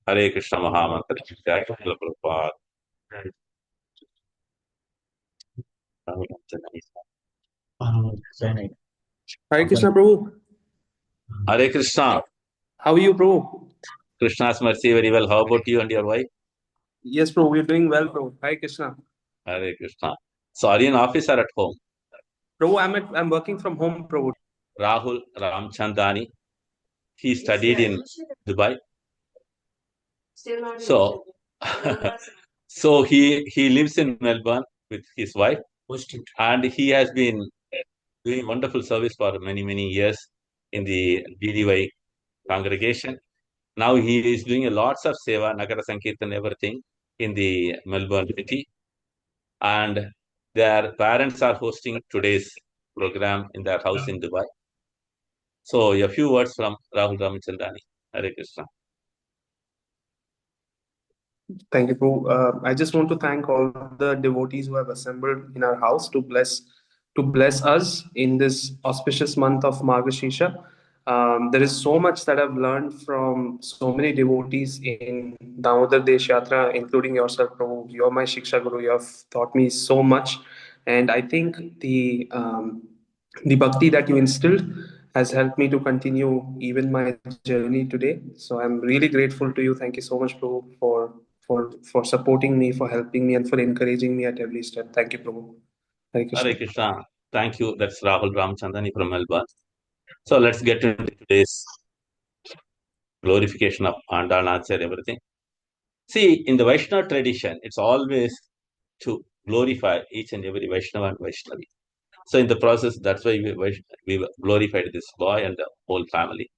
Hare Krishna Mahamantra. Jai Srila Prabhupada. Hare Krishna, Prabhu. Hare Krishna. How are you, Prabhu? Krishna's mercy very well. How about you and your wife? Yes, Prabhu, we're doing well, Prabhu. Hare Krishna. Hare Krishna. So are you in office or at home? Prabhu, I'm working from home, Prabhu. Rahul Ramchandani. He studied in Dubai. So, so he lives in Melbourne with his wife, and he has been doing wonderful service for many years in the DDY congregation. Now he is doing lots of seva, Nagara Sankirtan, everything in the Melbourne city, and their parents are hosting today's program in their house in Dubai. So a few words from Rahul Ramachandani. Hare Krishna. Thank you, Prabhu. I just want to thank all the devotees who have assembled in our house to bless us in this auspicious month of Margashisha. There is so much that I've learned from so many devotees in Damodar Desh Yatra, including yourself, Prabhu. You're my Shiksha Guru. You have taught me so much, and I think the bhakti that you instilled has helped me to continue even my journey today. So I'm really grateful to you. Thank you so much, Prabhu, for supporting me, for helping me, and for encouraging me at every step. Thank you, Prabhu. Hare Hare Krishna. Krishna. Thank you. That's Rahul Ramachandani from Melbourne. So let's get into today's glorification of Andal Nachar, everything. See, in the Vaishnava tradition, it's always to glorify each and every Vaishnava and Vaishnavi. So in the process, that's why we glorified this boy and the whole family.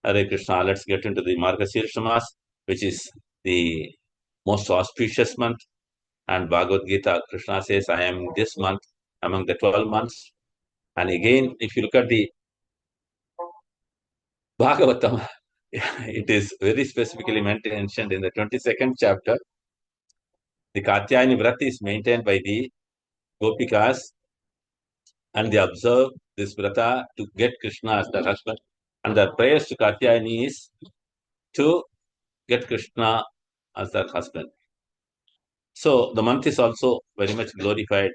Hare Krishna. Let's get into the Margashirsha Mas, which is the most auspicious month. And Bhagavad Gita, Krishna says, I am this month among the 12 months. And again, if you look at the Bhagavatam, it is very specifically mentioned in the 22nd chapter. The Katyayani Vrat is maintained by the Gopikas, and they observe this Vrata to get Krishna as their husband. And their prayers to Katyayani is to get Krishna as their husband. So the month is also very much glorified,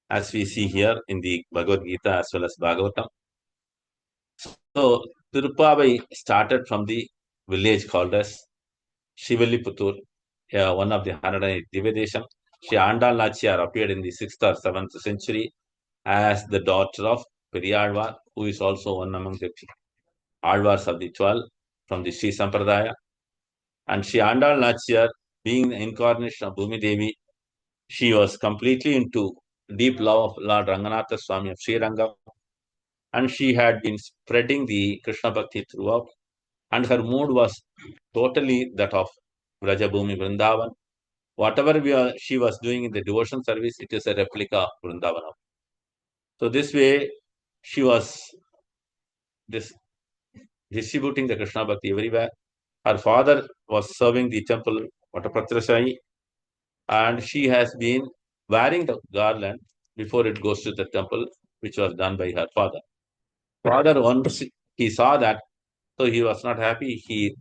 as we see here in the Bhagavad Gita as well as Bhagavatam. So Tiruppavai started from the village called as Shivalliputtur, one of the 108 Divyadesham. She Andal Nachiyar appeared in the 6th or 7th century as the daughter of Periyalvar, who is also one among the Alvars of the 12 from the Sri Sampradaya. And She Andal Nachiyar, being the incarnation of Bhumi Devi, she was completely into deep love of Lord Ranganatha Swami of Sri Rangam, and she had been spreading the Krishna Bhakti throughout, and her mood was totally that of Vrajabhumi Vrindavan. Whatever she was doing in the devotion service, it is a replica of Vrindavan. So this way, she was distributing the Krishna Bhakti everywhere. Her father was serving the temple Vatapatrasai, and she has been wearing the garland before it goes to the temple, which was done by her father. Father, once he saw that, so he was not happy. He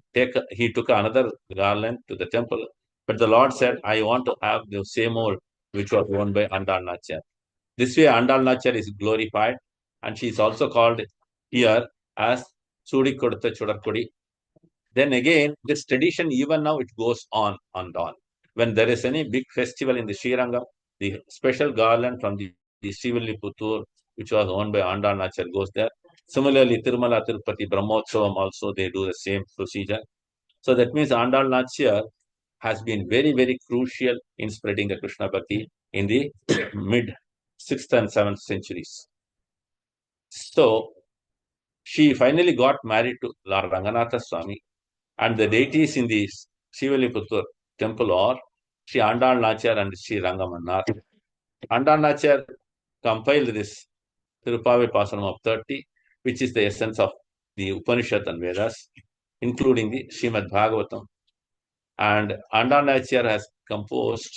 took another garland to the temple, but the Lord said, "I want to have the same old which was worn by Andal Nachar." This way, Andal Nachar is glorified, and she is also called here as Sudi Kodutha Chudarkodi. Then again, this tradition, even now, it goes on and on. When there is any big festival in the Srirangam, the special garland from the Srivilliputur, which was owned by Andal Nachar, goes there. Similarly, Tirumala Tirupati Brahmotsavam also, they do the same procedure. So that means Andal Nachar has been very crucial in spreading the Krishna Bhakti in the mid 6th and 7th centuries. So she finally got married to Lord Ranganatha Swami, and the deities in the Srivilliputur temple are Sri Andal Nachar and Sri Rangamannar. Andal Nachar compiled this Tirupavai Pasanam of 30, which is the essence of the Upanishad and Vedas, including the Srimad Bhagavatam. And Andal Nachar has composed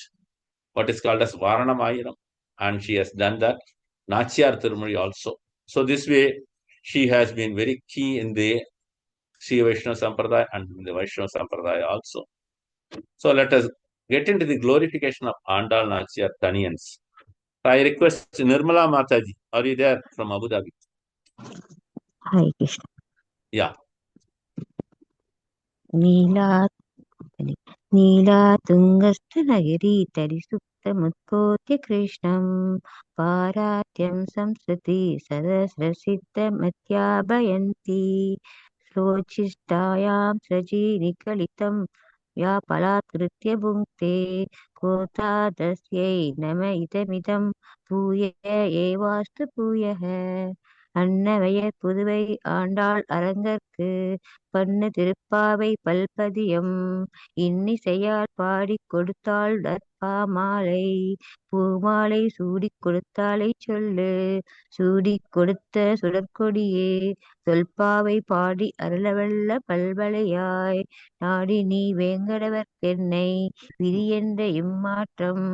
what is called as Varanamayiram, and she has done that Nachiyar Tirumari also. So this way, she has been very key in the Sri Vaishnava Sampradaya and the Vaishnava Sampradaya also. So let us get into the glorification of Andal Nachiyar Taniyans. I request Nirmala Mataji. Are you there from Abu Dhabi? Hare Krishna. Yeah. नीलातुङ्गस्तनगिरितरिसुप्तमुत्कोट्य कृष्णं पारात्यं संसृति सरस्रसिद्धमत्याभयन्ती श्लोचिष्टायां सृजीनिकलितं व्यापलात्कृत्य भुङ्क्ते कोतादस्यै नम इदमिदं भूय एवास्तु भूयः அன்னவயற் புதுவை ஆண்டாள் அரங்கற்கு பண்ணு திருப்பாவை பல்பதியம் இன்னிசையால் பாடிக் கொடுத்தாள் நற்பாமாலை பூமாலை சூடிக் கொடுத்தாளை சொல்லு சூடிக் கொடுத்த சுடற்கொடியே தொல்பாவை பாடி அருளவல்ல பல்வளையாய் நாடி நீ வேங்கடவர்க்கென்னை விதியென்ற இம்மாற்றம்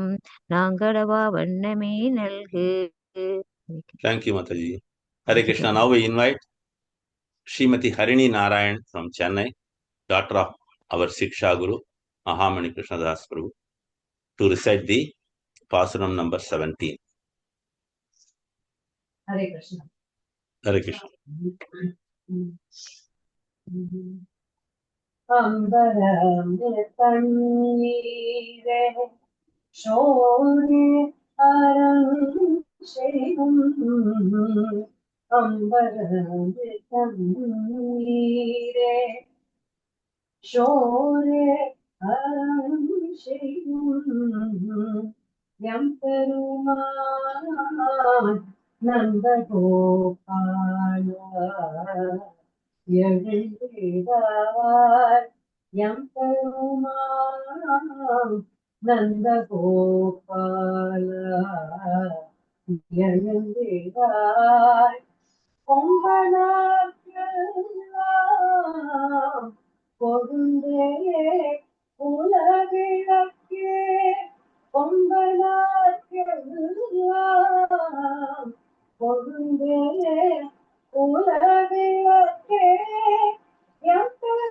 நாங்கடவா வண்ணமே நல்கு. Thank you, Mataji. Hare Krishna. Now we invite Srimati Harini Narayan from Chennai, daughter of our Siksha Guru, Mahamani Krishna Das Prabhu, to recite the Pasanam number 17. Hare Krishna. Hare Krishna. Ambarambe tannire shore aram sheyum Ambarambe tannire shore aram sheyum Yamperuman Nandagopala எழுந்திடார் எம்பெருமான் நந்தகோபாலா எழுந்திடார் கொம்பனார்க்கெல்லாம் கொடுந்தே உலகிழக்கே கொம்பனார்க்கெல்லாம் கொடுந்தே உலகிழக்கே எம்பெருமாட்டி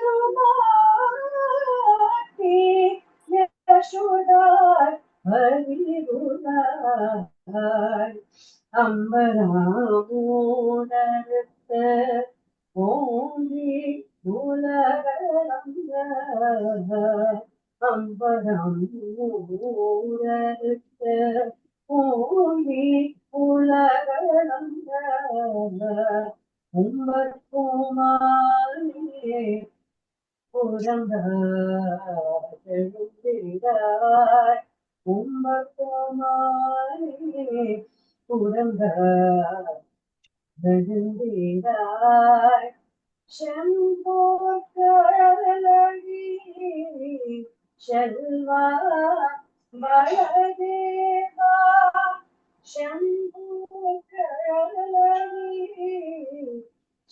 யசோதார் ஹரிகுணார் அம்பராமூடறுத்த ஓங்கி உலகளந்த அம்பராமூடறுத்த ஓங்கி உலகளந்த உம்பற்குமாரியே புரந்தாய் உம்பற்குமாரியே புரந்தாய் செம்போக்கழகி Selva Baladeva செம்போக்கழகி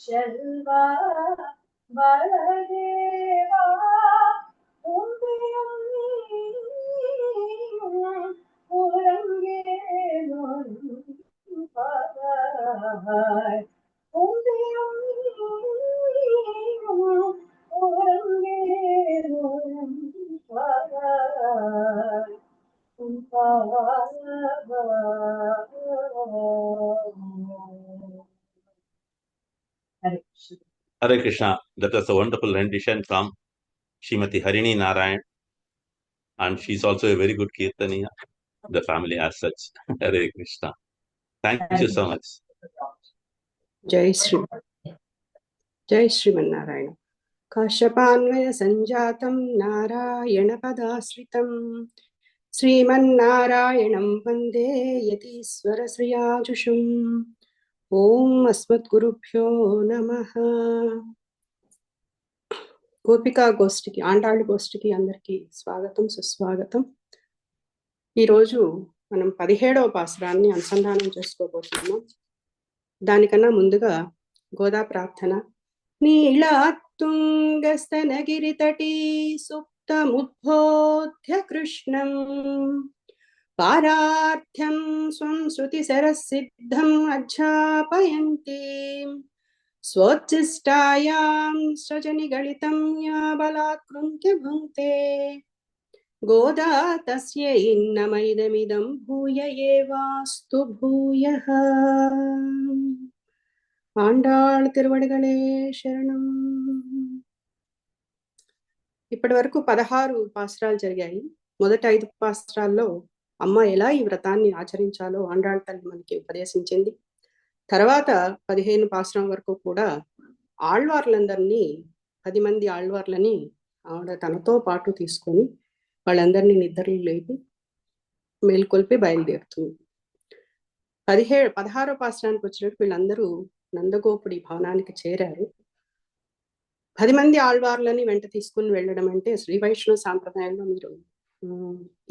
Selva Baladeva உம்பியும் உறங்கேனும் badhai உம்பியும் உறங்கேனும் badhai Hare Krishna. Hare Krishna. That was a wonderful rendition from Srimati Harini Narayan. And she's also a very good Kirtaniya, the family as such. Hare Krishna. Thank you so much. जय श्रीमन्नारायण. काश्यपान्वय संजातं नारायण पदाश्रितं श्रीमन्नारायणं वन्दे यतीश्वर श्रियाजुषुम्. ओम अस्मद्गुरुभ्यो नमः. గోపికా గోష్ఠికి ఆండాళ్ళ గోష్ఠికి అందరికీ స్వాగతం సుస్వాగతం. ఈరోజు మనం 17వ పాసురాన్ని అనుసంధానం చేసుకోబోతున్నాము. దానికన్నా ముందుగా గోదా ప్రార్థన. నీళాతుంగస్తనగిరితటీ సుప్తముద్బోధ్య కృష్ణం పారార్థ్యం స్వం శృతి సరసిద్ధం అధ్యాపయంతి स्वोच्छिष्टायां सृजनिगलितं या बलात्कृत्य भुङ्क्ते गोदा तस्यै नमैदमिदं भूय एवास्तु भूयः. ఆండాళ్ తిరువడిగలే శరణం. ఇప్పటి వరకు 16 పాసురాలు జరిగాయి. మొదటి 5 పాసురాల్లో అమ్మ ఎలా ఈ వ్రతాన్ని ఆచరించాలో ఆండాళ్ తల్లి మనకి ఉపదేశించింది. తర్వాత 15 పాసురం వరకు కూడా ఆళ్వార్లందరినీ 10 మంది ఆళ్వార్లని ఆవిడ తనతో పాటు తీసుకొని వాళ్ళందరినీ నిద్రలు లేపి మేల్కొల్పి బయలుదేరుతుంది. 16వ పాసురానికి వచ్చినట్టు వీళ్ళందరూ నందగోపుడి భవనానికి చేరారు. 10 మంది ఆళ్వార్లని వెంట తీసుకుని వెళ్ళడం అంటే శ్రీ వైష్ణవ సాంప్రదాయంలో మీరు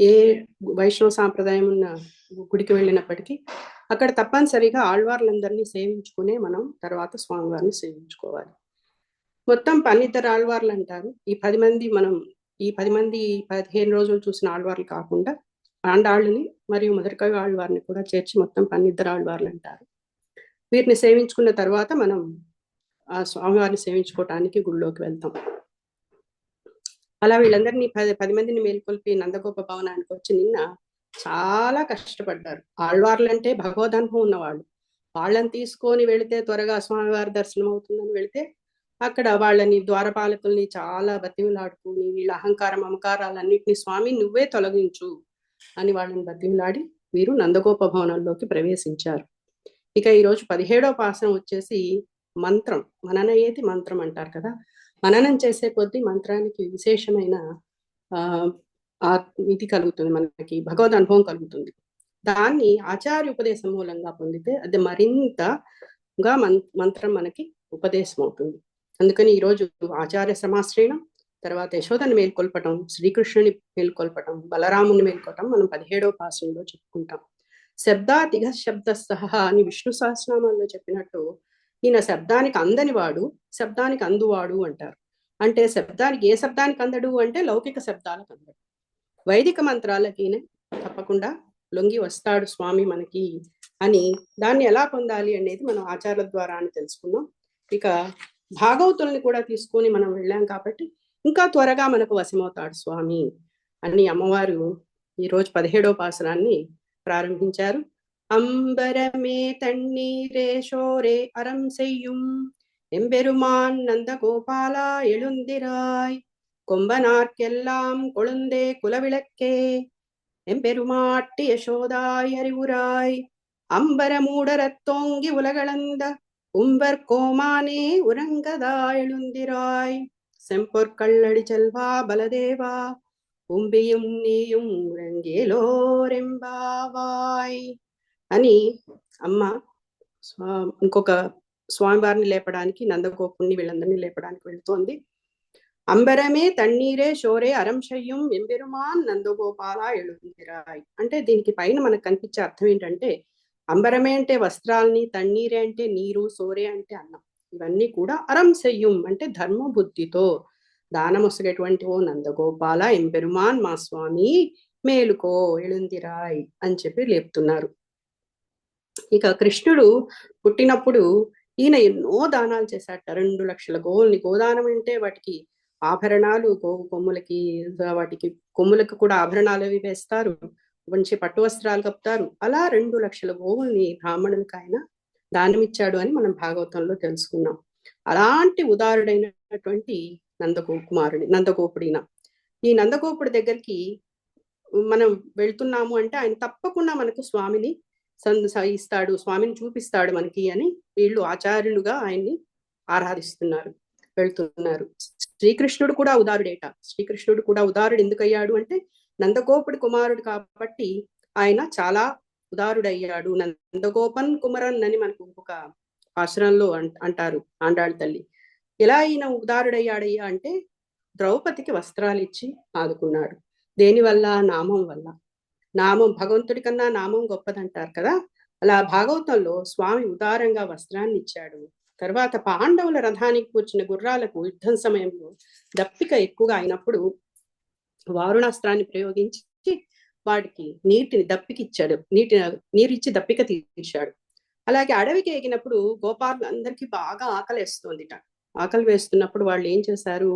ఏ వైష్ణవ సాంప్రదాయం ఉన్న గుడికి వెళ్ళినప్పటికీ అక్కడ తప్పనిసరిగా ఆళ్వార్లందరినీ సేవించుకునే మనం తర్వాత స్వామివారిని సేవించుకోవాలి. మొత్తం 12 ఆళ్వార్లు అంటారు. ఈ 10 మంది మనం ఈ 10 మంది 15 రోజులు చూసిన ఆళ్వార్లు కాకుండా ఆండాళ్ళని మరియు మొదటికవి ఆళ్వారిని కూడా చేర్చి మొత్తం 12 ఆళ్వార్లు అంటారు. వీరిని సేవించుకున్న తర్వాత మనం ఆ స్వామివారిని సేవించుకోవటానికి గుళ్ళోకి వెళ్తాం. అలా వీళ్ళందరినీ 10 మందిని మేల్కొల్పి నందగోప భవనానికి వచ్చి నిన్న చాలా కష్టపడ్డారు. ఆళ్వార్లు అంటే భగవదనుభవం ఉన్నవాళ్ళు. వాళ్ళని తీసుకొని వెళితే త్వరగా స్వామివారి దర్శనం అవుతుందని వెళితే అక్కడ వాళ్ళని ద్వారపాలకుల్ని చాలా బతిమిలాడుకుని వీళ్ళ అహంకారం మమకారాలన్నింటినీ స్వామి నువ్వే తొలగించు అని వాళ్ళని బతిమిలాడి వీరు నందగోప భవనంలోకి ప్రవేశించారు. ఇక ఈరోజు 17వ పాసనం వచ్చేసి మంత్రం, మననయేతి మంత్రం అంటారు కదా. మననం చేసే కొద్దీ మంత్రానికి విశేషమైన ఇది కలుగుతుంది, మనకి భగవద్ అనుభవం కలుగుతుంది. దాన్ని ఆచార్య ఉపదేశం మూలంగా పొందితే అది మరింతగా మంత్రం మనకి ఉపదేశం అవుతుంది. అందుకని ఈరోజు ఆచార్య సమాశ్రయణం, తర్వాత యశోదని మేల్కొల్పటం, శ్రీకృష్ణుని మేల్కొల్పటం, బలరాముని మేల్కొల్పటం మనం 17వ పాసనంలో చెప్పుకుంటాం. శబ్దాతిగ శబ్ద సహా అని విష్ణు సహస్రనామాల్లో చెప్పినట్టు ఈయన శబ్దానికి అందని వాడు, శబ్దానికి అందువాడు అంటారు. అంటే శబ్దానికి ఏ శబ్దానికి అందడు అంటే లౌకిక శబ్దాలకు అందడు. వైదిక మంత్రాలకి తప్పకుండా లొంగి వస్తాడు స్వామి మనకి అని దాన్ని ఎలా పొందాలి అనేది మనం ఆచారాల ద్వారా అని తెలుసుకున్నాం. ఇక భాగవతుల్ని కూడా తీసుకొని మనం వెళ్ళాం కాబట్టి ఇంకా త్వరగా మనకు వశమవుతాడు స్వామి అని అమ్మవారు ఈరోజు 17వ పాసనాన్ని ప్రారంభించారు. అంబరమే తన్నీరే షోరే అరం సెయ్యుం எம்பெருமான் நந்த கோபாலா எழுந்திராய் கொம்பனார்க்கெல்லாம் கொழுந்தே குலவிளக்கே எம்பெருமாட்டி யசோதாய் அறிவுராய் அம்பர மூடரத்தோங்கி உலகளந்த உம்பர் கோமானே உறங்கதா எழுந்திராய் செம்பொற்கள்ளடி செல்வா பலதேவா உம்பியும் நீயும் ఉరంగేలోరెంబావాయ్ అని అమ్మ ఇంకొక స్వామివారిని లేపడానికి నందగోపుణ్ణి వీళ్ళందరినీ లేపడానికి వెళ్తోంది. అంబరమే తన్నీరే షోరే అరంశయ్యం ఎంబెరుమాన్ నందగోపాల ఎళుందిరాయ్ అంటే దీనికి పైన మనకు కనిపించే అర్థం ఏంటంటే అంబరమే అంటే వస్త్రాలని, తన్నీరే అంటే నీరు, సోరే అంటే అన్నం. ఇవన్నీ కూడా అరంశయ్యం అంటే ధర్మ బుద్ధితో దానమొసగేటువంటి ఓ నందగోపాల ఎంబెరుమాన్ మా స్వామి మేలుకో ఎళుందిరాయ్ అని చెప్పి లేపుతున్నారు. ఇక కృష్ణుడు పుట్టినప్పుడు ఈయన ఎన్నో దానాలు చేశాట. 2 లక్షల గోవుల్ని, గోదానం అంటే వాటికి ఆభరణాలు, గోవు కొమ్ములకి, వాటికి కొమ్ములకు కూడా ఆభరణాలు అవి వేస్తారు, మంచి పట్టు వస్త్రాలు కప్పుతారు. అలా 2 లక్షల గోవుల్ని బ్రాహ్మణులకు ఆయన దానమిచ్చాడు అని మనం భాగవతంలో తెలుసుకున్నాం. అలాంటి ఉదారుడైనటువంటి నందగోపుడిన ఈ నందగోపుడి దగ్గరికి మనం వెళ్తున్నాము అంటే ఆయన తప్పకుండా మనకు స్వామిని ఇస్తాడు, స్వామిని చూపిస్తాడు మనకి అని వీళ్ళు ఆచార్యులుగా ఆయన్ని ఆరాధిస్తున్నారు, వెళ్తున్నారు. శ్రీకృష్ణుడు కూడా ఉదారుడేట. శ్రీకృష్ణుడు కూడా ఉదారుడు ఎందుకయ్యాడు అంటే నందగోపుడి కుమారుడు కాబట్టి ఆయన చాలా ఉదారుడయ్యాడు. నందగోపన్ కుమరన్ అని మనకు ఇంకొక ఆశ్రమంలో అంటారు ఆండాళ్ తల్లి. ఎలా ఈయన ఉదారుడయ్యాడయ్యా అంటే ద్రౌపదికి వస్త్రాలు ఇచ్చి ఆదుకున్నాడు. దేనివల్ల? నామం వల్ల. నామం భగవంతుడి కన్నా నామం గొప్పదంటారు కదా. అలా భాగవతంలో స్వామి ఉదారంగా వస్త్రాన్ని ఇచ్చాడు. తర్వాత పాండవుల రథానికి కూర్చున్న గుర్రాలకు యుద్ధం సమయంలో దప్పిక ఎక్కువగా అయినప్పుడు వారుణాస్త్రాన్ని ప్రయోగించి వాడికి నీటిని దప్పికిచ్చాడు, నీరిచ్చి దప్పిక తీర్చాడు. అలాగే అడవికి ఎగినప్పుడు గోపాలందరికీ బాగా ఆకలి వేస్తుందిట. ఆకలి వేస్తున్నప్పుడు వాళ్ళు ఏం చేశారు,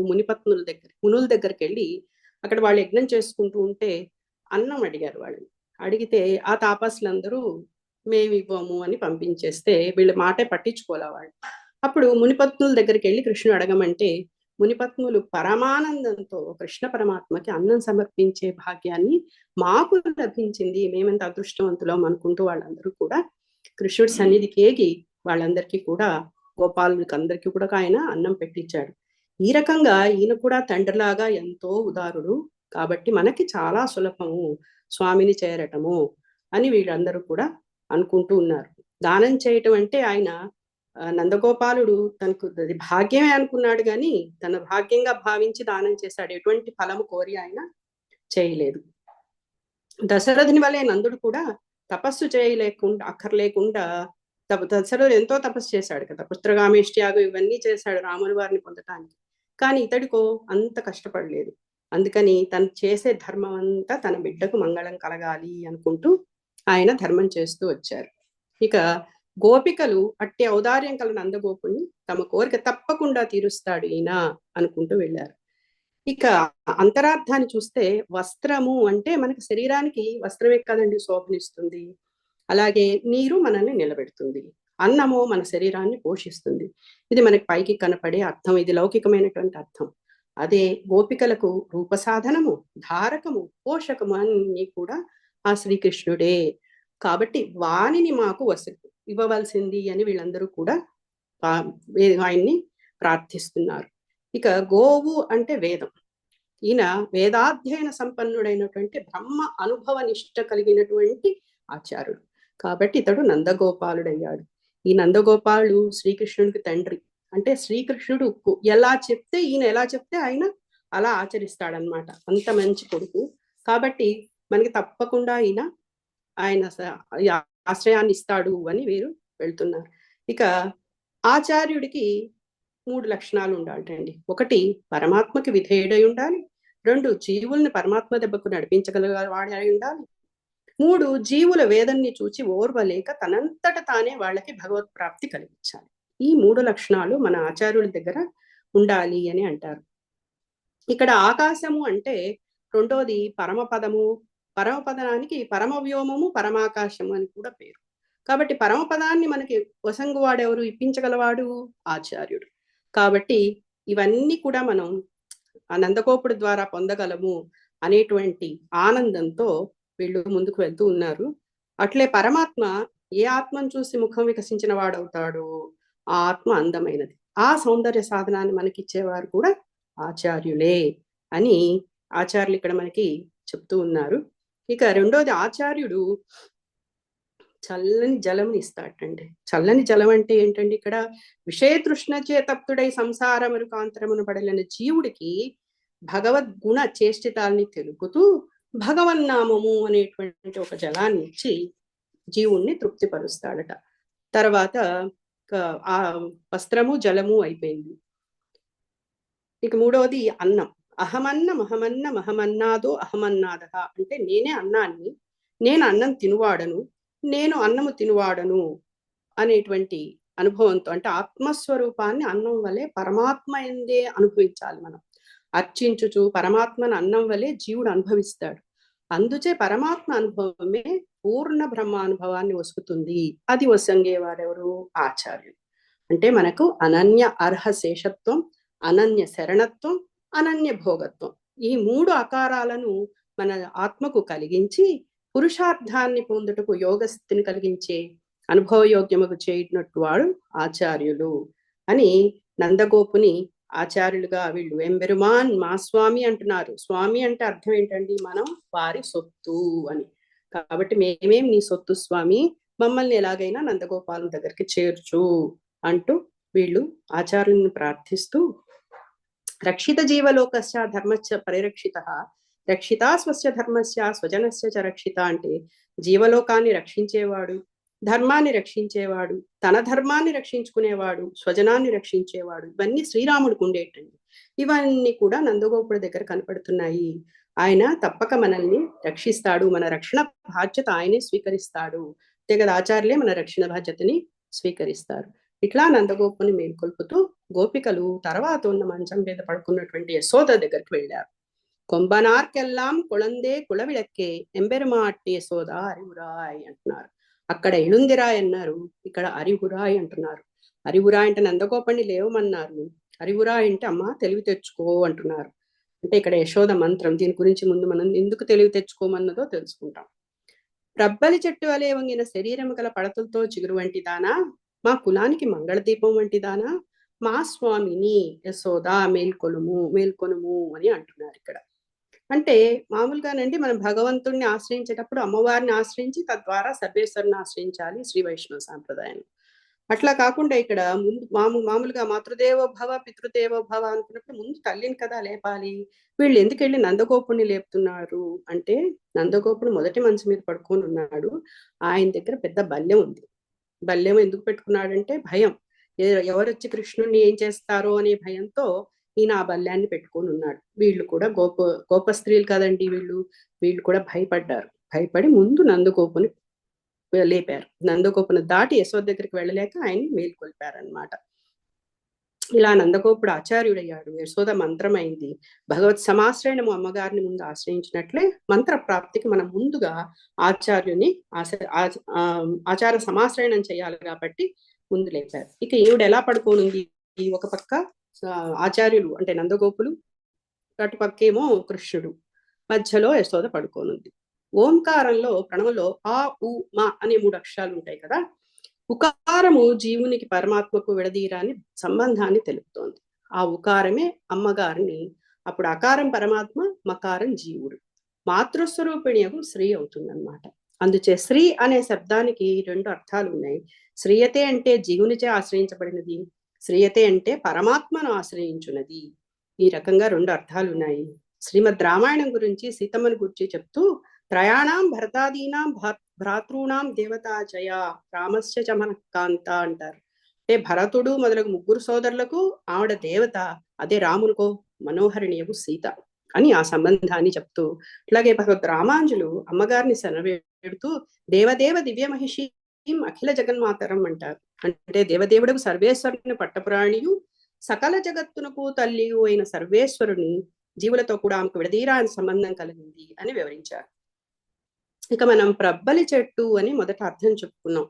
మునుల దగ్గరికి వెళ్ళి అక్కడ వాళ్ళు యజ్ఞం చేసుకుంటూ ఉంటే అన్నం అడిగారు వాళ్ళని. అడిగితే ఆ తాపసులందరూ మేము ఇవ్వము అని పంపించేస్తే వీళ్ళ మాటే పట్టించుకోలే వాళ్ళు. అప్పుడు మునిపత్నుల దగ్గరికి వెళ్ళి కృష్ణుడు అడగమంటే మునిపత్నులు పరమానందంతో కృష్ణ పరమాత్మకి అన్నం సమర్పించే భాగ్యాన్ని మాకు లభించింది, మేమెంత అదృష్టవంతులం అనుకుంటూ వాళ్ళందరూ కూడా కృష్ణుడి సన్నిధికి ఏగి వాళ్ళందరికీ కూడా గోపాలుడికి అందరికీ కూడా ఆయన అన్నం పెట్టించాడు. ఈ రకంగా ఈయన కూడా తండ్రిలాగా ఎంతో ఉదారుడు కాబట్టి మనకి చాలా సులభము స్వామిని చేరటము అని వీళ్ళందరూ కూడా అనుకుంటూ ఉన్నారు. దానం చేయటం అంటే ఆయన నందగోపాలుడు తనకు అది భాగ్యమే అనుకున్నాడు కానీ తన భాగ్యంగా భావించి దానం చేశాడు. ఎటువంటి ఫలము కోరి ఆయన చేయలేదు. దశరథుని వలె నందుడు కూడా తపస్సు అక్కర్లేకుండా దశరథుడు ఎంతో తపస్సు చేశాడు కదా, పుత్రగామేష్ట్యాగం ఇవన్నీ చేశాడు రాముని వారిని పొందటానికి. కానీ ఇతడికో అంత కష్టపడలేదు. అందుకని తను చేసే ధర్మం అంతా తన బిడ్డకు మంగళం కలగాలి అనుకుంటూ ఆయన ధర్మం చేస్తూ వచ్చారు. ఇక గోపికలు అట్టి ఔదార్యం కల నందగోపుని తమ కోరిక తప్పకుండా తీరుస్తాడు ఈయన అనుకుంటూ వెళ్ళారు. ఇక అంతరార్థాన్ని చూస్తే వస్త్రము అంటే మనకి శరీరానికి వస్త్రమే కదండి శోభనిస్తుంది, అలాగే నీరు మనల్ని నిలబెడుతుంది, అన్నము మన శరీరాన్ని పోషిస్తుంది. ఇది మనకి పైకి కనపడే అర్థం, ఇది లౌకికమైనటువంటి అర్థం. అదే గోపికలకు రూపసాధనము, ధారకము, పోషకము అన్ని కూడా ఆ శ్రీకృష్ణుడే. కాబట్టి వాణిని మాకు ఇవ్వవలసింది అని వీళ్ళందరూ కూడా ఆయన్ని ప్రార్థిస్తున్నారు. ఇక గోవు అంటే వేదం. ఈయన వేదాధ్యయన సంపన్నుడైనటువంటి బ్రహ్మ అనుభవ నిష్ట కలిగినటువంటి ఆచార్యుడు కాబట్టి ఇతడు నందగోపాలుడయ్యాడు. ఈ నందగోపాలుడు శ్రీకృష్ణుడికి తండ్రి. అంటే శ్రీకృష్ణుడు ఎలా చెప్తే ఈయన ఎలా చెప్తే ఆయన అలా ఆచరిస్తాడనమాట. అంత మంచి కొడుకు కాబట్టి మనకి తప్పకుండా ఆయన ఆశ్రయాన్ని ఇస్తాడు అని వీరు వెళ్తున్నారు. ఇక ఆచార్యుడికి 3 లక్షణాలు ఉండాలండి. 1 పరమాత్మకి విధేయుడై ఉండాలి, 2 జీవుల్ని పరమాత్మ దెబ్బకు నడిపించగలవాడి అయి ఉండాలి, 3 జీవుల వేదన్ని చూచి ఓర్వలేక తనంతట తానే వాళ్ళకి భగవత్ ప్రాప్తి కలిగించాలి. ఈ 3 లక్షణాలు మన ఆచార్యుల దగ్గర ఉండాలి అని అంటారు. ఇక్కడ ఆకాశము అంటే రెండోది పరమపదము. పరమపదానికి పరమవ్యోమము పరమాకాశము అని కూడా పేరు. కాబట్టి పరమపదాన్ని మనకి వసంగువాడెవరు, ఇప్పించగలవాడు ఆచార్యుడు. కాబట్టి ఇవన్నీ కూడా మనం ఆ నందగోపుడు ద్వారా పొందగలము అనేటువంటి ఆనందంతో వీళ్ళు ముందుకు వెళ్తూ ఉన్నారు. అట్లే పరమాత్మ ఏ ఆత్మను చూసి ముఖం వికసించిన వాడవుతాడో ఆ ఆత్మ అందమైనది. ఆ సౌందర్య సాధనాన్ని మనకిచ్చేవారు కూడా ఆచార్యులే అని ఆచార్యులు ఇక్కడ మనకి చెప్తూ ఉన్నారు. ఇక రెండోది ఆచార్యుడు చల్లని జలం ఇస్తాడండి. చల్లని జలం అంటే ఏంటండి, ఇక్కడ విషయతృష్ణ చేతప్తుడై సంసారమును కాంతరమును పడలేని జీవుడికి భగవద్గుణ చేష్టితాల్ని తెలుపుతూ భగవన్నామము అనేటువంటి ఒక జలాన్ని ఇచ్చి జీవుణ్ణి తృప్తిపరుస్తాడట. తర్వాత ఆ వస్త్రము జలము అయిపోయింది. ఇక మూడవది అన్నం. అహమన్నాదో అహమన్నాద అంటే నేనే అన్నాన్ని, నేను అన్నం తినువాడను, నేను అన్నము తినువాడను అనేటువంటి అనుభవంతో, అంటే ఆత్మస్వరూపాన్ని అన్నం వలె పరమాత్మ ఎందే అనుభవించాలి మనం. అర్చించుచు పరమాత్మను అన్నం వలె జీవుడు అనుభవిస్తాడు. అందుచే పరమాత్మ అనుభవమే పూర్ణ బ్రహ్మానుభవాన్ని వసుకుతుంది. అది వసంగేవారెవరు? ఆచార్యులు. అంటే మనకు అనన్య అర్హ శేషత్వం, అనన్య శరణత్వం, అనన్య భోగత్వం, ఈ 3 ఆకారాలను మన ఆత్మకు కలిగించి పురుషార్థాన్ని పొందుటకు యోగస్థితిని కలిగించే అనుభవయోగ్యముకు చేయనట్టు వాడు ఆచార్యులు అని నందగోపుని ఆచార్యులుగా వీళ్ళు ఎంబెరుమాన్ మా స్వామి అంటున్నారు. స్వామి అంటే అర్థం ఏంటండి, మనం వారి సొత్తు అని. కాబట్టి మేమేం నీ సొత్తు స్వామి, మమ్మల్ని ఎలాగైనా నందగోపాలం దగ్గరికి చేర్చు అంటూ వీళ్ళు ఆచార్యులను ప్రార్థిస్తూ రక్షిత జీవలోకస్య ధర్మస్య పరిరక్షిత రక్షిత స్వస్య ధర్మస్య స్వజనస్య చ రక్షిత అంటే జీవలోకాన్ని రక్షించేవాడు, ధర్మాన్ని రక్షించేవాడు, తన ధర్మాన్ని రక్షించుకునేవాడు, స్వజనాన్ని రక్షించేవాడు, ఇవన్నీ శ్రీరాముడికి ఉండేటండి. ఇవన్నీ కూడా నందగోపుడి దగ్గర కనపడుతున్నాయి. ఆయన తప్పక మనల్ని రక్షిస్తాడు, మన రక్షణ బాధ్యత ఆయనే స్వీకరిస్తాడు అంతే కదా, ఆచార్యులే మన రక్షణ బాధ్యతని స్వీకరిస్తారు. ఇట్లా నందగోపుని మేల్కొల్పుతూ గోపికలు తర్వాత ఉన్న మంచం మీద పడుకున్నటువంటి యశోద దగ్గరికి వెళ్ళారు. కొంబనార్కెల్లాం కుళందే కుళవిళక్కే ఎంబెరుమాట్టి యశోద అరివురాయ్ అంటున్నారు. అక్కడ ఎళుందిరాయ్ అన్నారు, ఇక్కడ అరివురాయ్ అంటున్నారు. అరివురాయ్ అంటే నందగోపని లేవమన్నారు, అరివురాయ్ అంటే అమ్మ తెలివి తెచ్చుకో అంటున్నారు. అంటే ఇక్కడ యశోద మంత్రం. దీని గురించి ముందు మనం ఎందుకు తెలివి తెచ్చుకోమన్నదో తెలుసుకుంటాం. ప్రబ్బలి చెట్టు వలె వంగిన శరీరం గల పడతలతో చిగురు వంటిదానా, మా కులానికి మంగళదీపం వంటిదానా, మా స్వామిని యశోద మేల్కొనుము అని అంటున్నారు ఇక్కడ. అంటే మామూలుగానండి మనం భగవంతుణ్ణి ఆశ్రయించేటప్పుడు అమ్మవారిని ఆశ్రయించి తద్వారా సర్వేశ్వరుని ఆశ్రయించాలి శ్రీ వైష్ణవ సాంప్రదాయం. అట్లా కాకుండా ఇక్కడ ముందు మామూలుగా మాతృదేవో భవ పితృదేవో భవ అనుకున్నప్పుడు ముందు తల్లిని కదా లేపాలి. వీళ్ళు ఎందుకు వెళ్ళి నందగోపుని లేపుతున్నారు అంటే, నందగోపుడు మొదటి మంచం మీద పడుకొని ఉన్నాడు, ఆయన దగ్గర పెద్ద బల్లెం ఉంది. బల్లెం ఎందుకు పెట్టుకున్నాడంటే భయం, ఎవరొచ్చి కృష్ణుడిని ఏం చేస్తారో అనే భయంతో ఈయన ఆ బల్యాన్ని పెట్టుకొని ఉన్నాడు. వీళ్ళు కూడా గోప స్త్రీలు కదండి, వీళ్ళు కూడా భయపడి ముందు నందగోపుని లేపారు. నందగోపును దాటి యశోద దగ్గరికి వెళ్ళలేక ఆయన్ని మేల్కొల్పారనమాట. ఇలా నందగోపుడు ఆచార్యుడయ్యాడు. యశోద మంత్రమైంది. భగవత్ సమాశ్రయణము అమ్మగారిని ముందు ఆశ్రయించినట్లే మంత్ర ప్రాప్తికి మనం ముందుగా ఆచార్యుని ఆచార సమాశ్రయణం చేయాలి కాబట్టి ముందు లేపారు. ఇక ఈవిడ ఎలా పడుకోనుంది, ఒక పక్క ఆచార్యులు అంటే నందగోపులు, అటుపక్కేమో కృష్ణుడు, మధ్యలో యశోద పడుకోనుంది. ఓంకారంలో ప్రణవంలో ఆ ఉ మా అనే 3 అక్షరాలు ఉంటాయి కదా. ఉకారము జీవునికి పరమాత్మకు విడదీరాని సంబంధాన్ని తెలుపుతోంది. ఆ ఉకారమే అమ్మగారిని, అప్పుడు అకారం పరమాత్మ, మకారం జీవుడు, మాతృస్వరూపిణియకు శ్రీ అవుతుందన్నమాట. అందుచే శ్రీ అనే శబ్దానికి 2 అర్థాలు ఉన్నాయి. శ్రీయతే అంటే జీవునిచే ఆశ్రయించబడినది, శ్రీయతే అంటే పరమాత్మను ఆశ్రయించున్నది. ఈ రకంగా 2 అర్థాలు ఉన్నాయి. శ్రీమద్ రామాయణం గురించి సీతమ్మను గురించి చెప్తూ త్రయాణం భరతాదీనాం భ్రాతృణాం దేవతాచయ రామస్య చమనకాంత అంటారు. అంటే భరతుడు మొదలగు 3 సోదరులకు ఆవిడ దేవత, అదే రామునికో మనోహరిణియకు సీత అని ఆ సంబంధాన్ని చెప్తూ, అట్లాగే భగవద్ రామాంజులు అమ్మగారిని శరణవేడుతూ దేవదేవ దివ్య మహిషి అఖిల జగన్మాతరం అంటారు. అంటే దేవదేవుడు సర్వేశ్వరుని పట్టపురాణియు సకల జగత్తునకు తల్లియు అయిన సర్వేశ్వరుని జీవులతో కూడా ఆమెకు విడదీరాని సంబంధం కలిగింది అని వివరించారు. ఇక మనం ప్రబ్బలి చెట్టు అని మొదట అర్థం చెప్పుకున్నాం.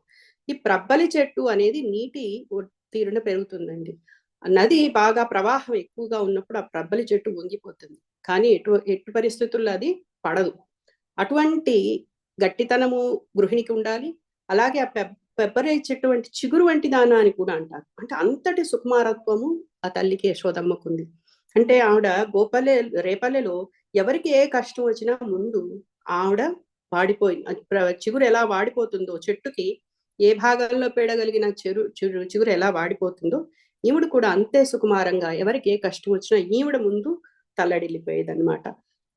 ఈ ప్రబ్బలి చెట్టు అనేది నీటి తీరున పెరుగుతుందండి. నది బాగా ప్రవాహం ఎక్కువగా ఉన్నప్పుడు ఆ ప్రబ్బలి చెట్టు వంగిపోతుంది. కానీ ఎటు పరిస్థితుల్లో అది పడదు. అటువంటి గట్టితనము గృహిణికి ఉండాలి. అలాగే ఆ పెబ్బరి చెట్టు వంటి చిగురు వంటి దానా అని కూడా అంటారు. అంటే అంతటి సుకుమారత్వము ఆ తల్లికి యశోదమ్మకుంది. అంటే ఆవిడ రేపల్లెలో ఎవరికి ఏ కష్టం వచ్చినా ముందు ఆవిడ చిగురు ఎలా వాడిపోతుందో, చెట్టుకి ఏ భాగంలో పేడగలిగిన చిగురు ఎలా వాడిపోతుందో ఈవిడ కూడా అంతే సుకుమారంగా ఎవరికి ఏ కష్టం వచ్చినా ఈవిడ ముందు తల్లడిల్లిపోయేదన్నమాట.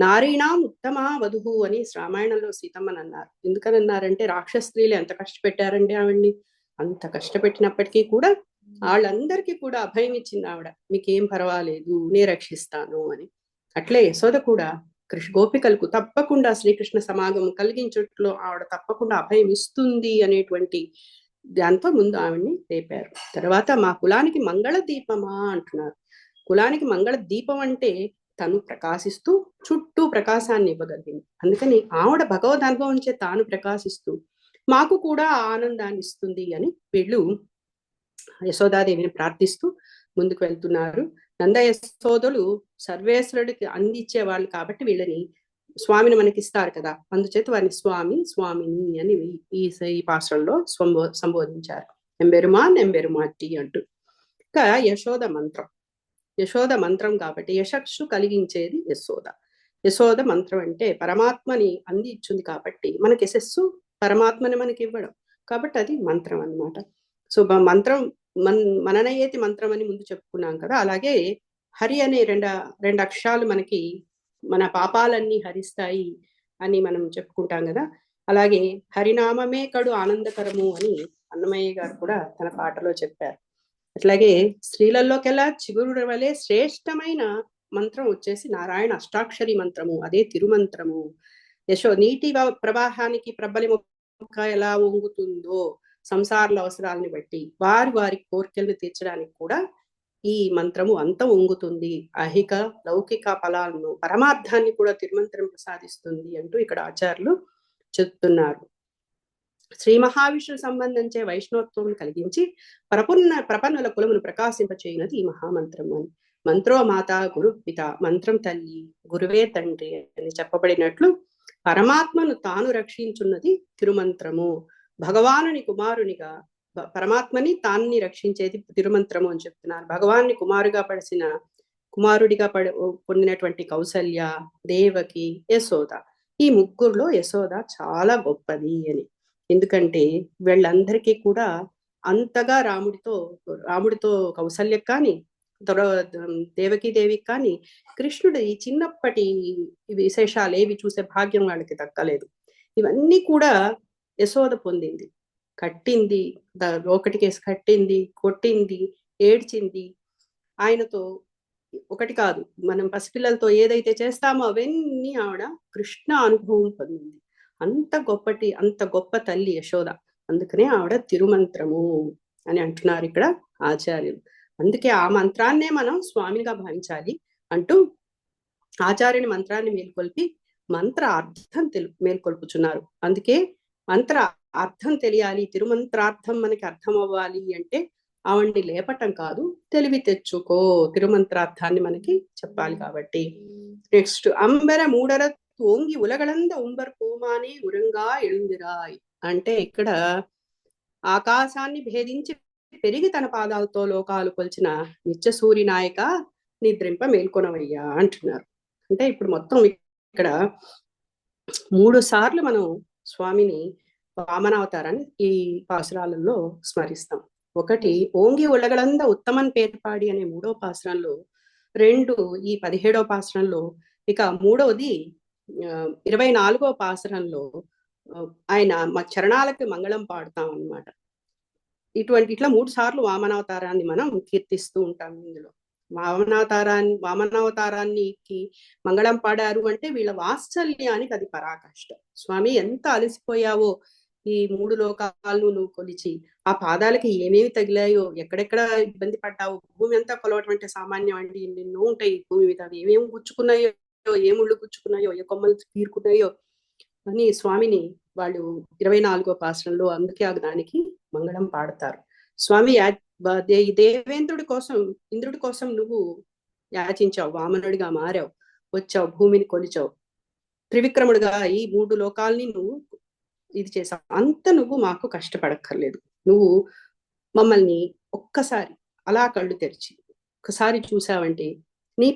నారీణాం ఉత్తమ వధువు అని రామాయణంలో సీతమ్మని అన్నారు. ఎందుకని అన్నారంటే రాక్షస స్త్రీలు ఎంత కష్టపెట్టారండి ఆవిడ్ని. అంత కష్టపెట్టినప్పటికీ కూడా వాళ్ళందరికీ కూడా అభయం ఇచ్చింది ఆవిడ. మీకేం పర్వాలేదు, నేను రక్షిస్తాను అని. అట్లే యశోద కూడా గోపికలకు తప్పకుండా శ్రీకృష్ణ సమాగమం కలిగించట్లో ఆవిడ తప్పకుండా అభయం ఇస్తుంది అనేటువంటి దాంతో ముందు ఆవిడ్ని లేపారు. తర్వాత మా కులానికి మంగళ దీపమా అంటున్నారు. కులానికి మంగళ దీపం అంటే తను ప్రకాశిస్తూ చుట్టూ ప్రకాశాన్ని ఇవ్వగలిగింది. అందుకని ఆవిడ భగవద్ అనుభవం చే తాను ప్రకాశిస్తూ మాకు కూడా ఆనందాన్ని ఇస్తుంది అని వీళ్ళు యశోదాదేవిని ప్రార్థిస్తూ ముందుకు వెళ్తున్నారు. నంద యశోదలు సర్వేశ్వరుడికి అందించే వాళ్ళు కాబట్టి వీళ్ళని స్వామిని మనకి ఇస్తారు కదా, అందుచేత వారిని స్వామిని అని ఈ పాశ్రంలో సంబోధించారు. ఎంబెరుమాట్టి అంటూ. ఇంకా యశోద మంత్రం కాబట్టి యశస్సు కలిగించేది యశోద మంత్రం అంటే పరమాత్మని అందించింది కాబట్టి మనకి యశస్సు పరమాత్మని మనకి ఇవ్వడం కాబట్టి అది మంత్రం అన్నమాట. సో మంత్రం మననయేతి మంత్రం అని ముందు చెప్పుకున్నాం కదా. అలాగే హరి అనే రెండు అక్షరాలు మనకి మన పాపాలన్నీ హరిస్తాయి అని మనం చెప్పుకుంటాం కదా. అలాగే హరినామమే కడు ఆనందకరము అని అన్నమయ్య గారు కూడా తన పాటలో చెప్పారు. అట్లాగే స్త్రీలలోకెల్లా చిగురు వలె శ్రేష్టమైన మంత్రం వచ్చేసి నారాయణ అష్టాక్షరి మంత్రము, అదే తిరుమంత్రము. నీటి ప్రవాహానికి ప్రబలి నౌక ఎలా వంగుతుందో సంసారాల అవసరాలని బట్టి వారి వారి కోరికలను తీర్చడానికి కూడా ఈ మంత్రము అంత వంగుతుంది. అహిక లౌకిక ఫలాలను పరమార్థాన్ని కూడా తిరుమంత్రం ప్రసాదిస్తుంది అంటూ ఇక్కడ ఆచార్యులు చెప్తున్నారు. శ్రీ మహావిష్ణు సంబంధించే వైష్ణవత్వం కలిగించి ప్రపన్నుల కులమును ప్రకాశింపచేయునది ఈ మహామంత్రము అని. మంత్రో మాత గురు పిత, మంత్రం తల్లి గురువే తండ్రి అని చెప్పబడినట్లు పరమాత్మను తాను రక్షించున్నది తిరుమంత్రము. భగవానుని కుమారునిగా పరమాత్మని తాన్ని రక్షించేది తిరుమంత్రము అని చెప్తున్నారు. భగవాన్ని కుమారుడిగా పొందినటువంటి కౌసల్య, దేవకి, యశోద, ఈ ముగ్గురులో యశోద చాలా గొప్పది అని. ఎందుకంటే వీళ్ళందరికీ కూడా అంతగా రాముడితో కౌసల్యకు కానీ దేవికి కానీ కృష్ణుడి చిన్నప్పటి విశేషాలు ఏవి చూసే భాగ్యం వాళ్ళకి దక్కలేదు. ఇవన్నీ కూడా యశోద పొందింది. కట్టింది, ఒకటికేసి కట్టింది, కొట్టింది, ఏడ్చింది. ఆయనతో ఒకటి కాదు, మనం పసిపిల్లలతో ఏదైతే చేస్తామో అవన్నీ ఆవిడ కృష్ణ అనుభవం పొందింది. అంత గొప్ప తల్లి యశోద. అందుకనే ఆవిడ తిరుమంత్రము అని అంటున్నారు ఇక్కడ ఆచార్యులు. అందుకే ఆ మంత్రాన్నే మనం స్వామిగా భావించాలి అంటూ ఆచార్యుని మంత్రాన్ని మేల్కొల్పి మంత్ర అర్థం మేల్కొల్పుచున్నారు. అందుకే మంత్ర అర్థం తెలియాలి, తిరుమంత్రార్థం మనకి అర్థం అవ్వాలి అంటే ఆవిడ్ని లేపటం కాదు, తెలివి తెచ్చుకో, తిరుమంత్రార్థాన్ని మనకి చెప్పాలి కాబట్టి. నెక్స్ట్, అంబర మూడర ఓంగి ఉలగలంద ఉంబర్ పూమానే ఉరంగా ఎళుందిరాయ్ అంటే ఇక్కడ ఆకాశాన్ని భేదించి పెరిగి తన పాదాలతో లోకాలు కొల్చిన నిత్య సూర్య నాయక నిద్రింప మేల్కొనవయ్యా అంటున్నారు. అంటే ఇప్పుడు మొత్తం ఇక్కడ 3 సార్లు మనం స్వామిని వామనావతారాన్ని ఈ పాసురాలలో స్మరిస్తాం. ఒకటి ఓంగి ఉలగలంద ఉత్తమన్ పేర్పాడి అనే 3వ పాసురంలో, 2 ఈ 17వ పాసురంలో, ఇక 3వది 24వ పాసురంలో ఆయన మా చరణాలకి మంగళం పాడుతాం అన్నమాట. ఇట్లా 3 సార్లు వామనావతారాన్ని మనం కీర్తిస్తూ ఉంటాం. ఇందులో వామనావతారానికి మంగళం పాడారు అంటే వీళ్ళ వాత్సల్యానికి అది పరాకాష్ట. స్వామి ఎంత అలసిపోయావో ఈ 3 లోకాలను నువ్వు కొలిచి, ఆ పాదాలకి ఏమేమి తగిలాయో, ఎక్కడెక్కడ ఇబ్బంది పడ్డావు. భూమి అంతా కొలవటం అంటే సామాన్యం అండి, ఎన్నెన్నో ఉంటాయి భూమి మీద, అవి ఏమేమి గుచ్చుకున్నాయో, ఏ ముళ్ళు గుచ్చుకున్నాయో, ఏ కొమ్మలు తీరుకున్నాయో అని స్వామిని వాళ్ళు 24వ పాసురంలో అందుకే దానికి మంగళం పాడతారు. స్వామి దేవేంద్రుడి కోసం, ఇంద్రుడి కోసం నువ్వు యాచించావు, వామనుడిగా మారావు, వచ్చావు, భూమిని కొలిచావు, త్రివిక్రముడిగా ఈ 3 లోకాలని నువ్వు ఇది చేసావు. అంత నువ్వు మాకు కష్టపడక్కర్లేదు. నువ్వు మమ్మల్ని ఒక్కసారి అలా కళ్ళు తెరిచి ఒక్కసారి చూసావంటే, నీ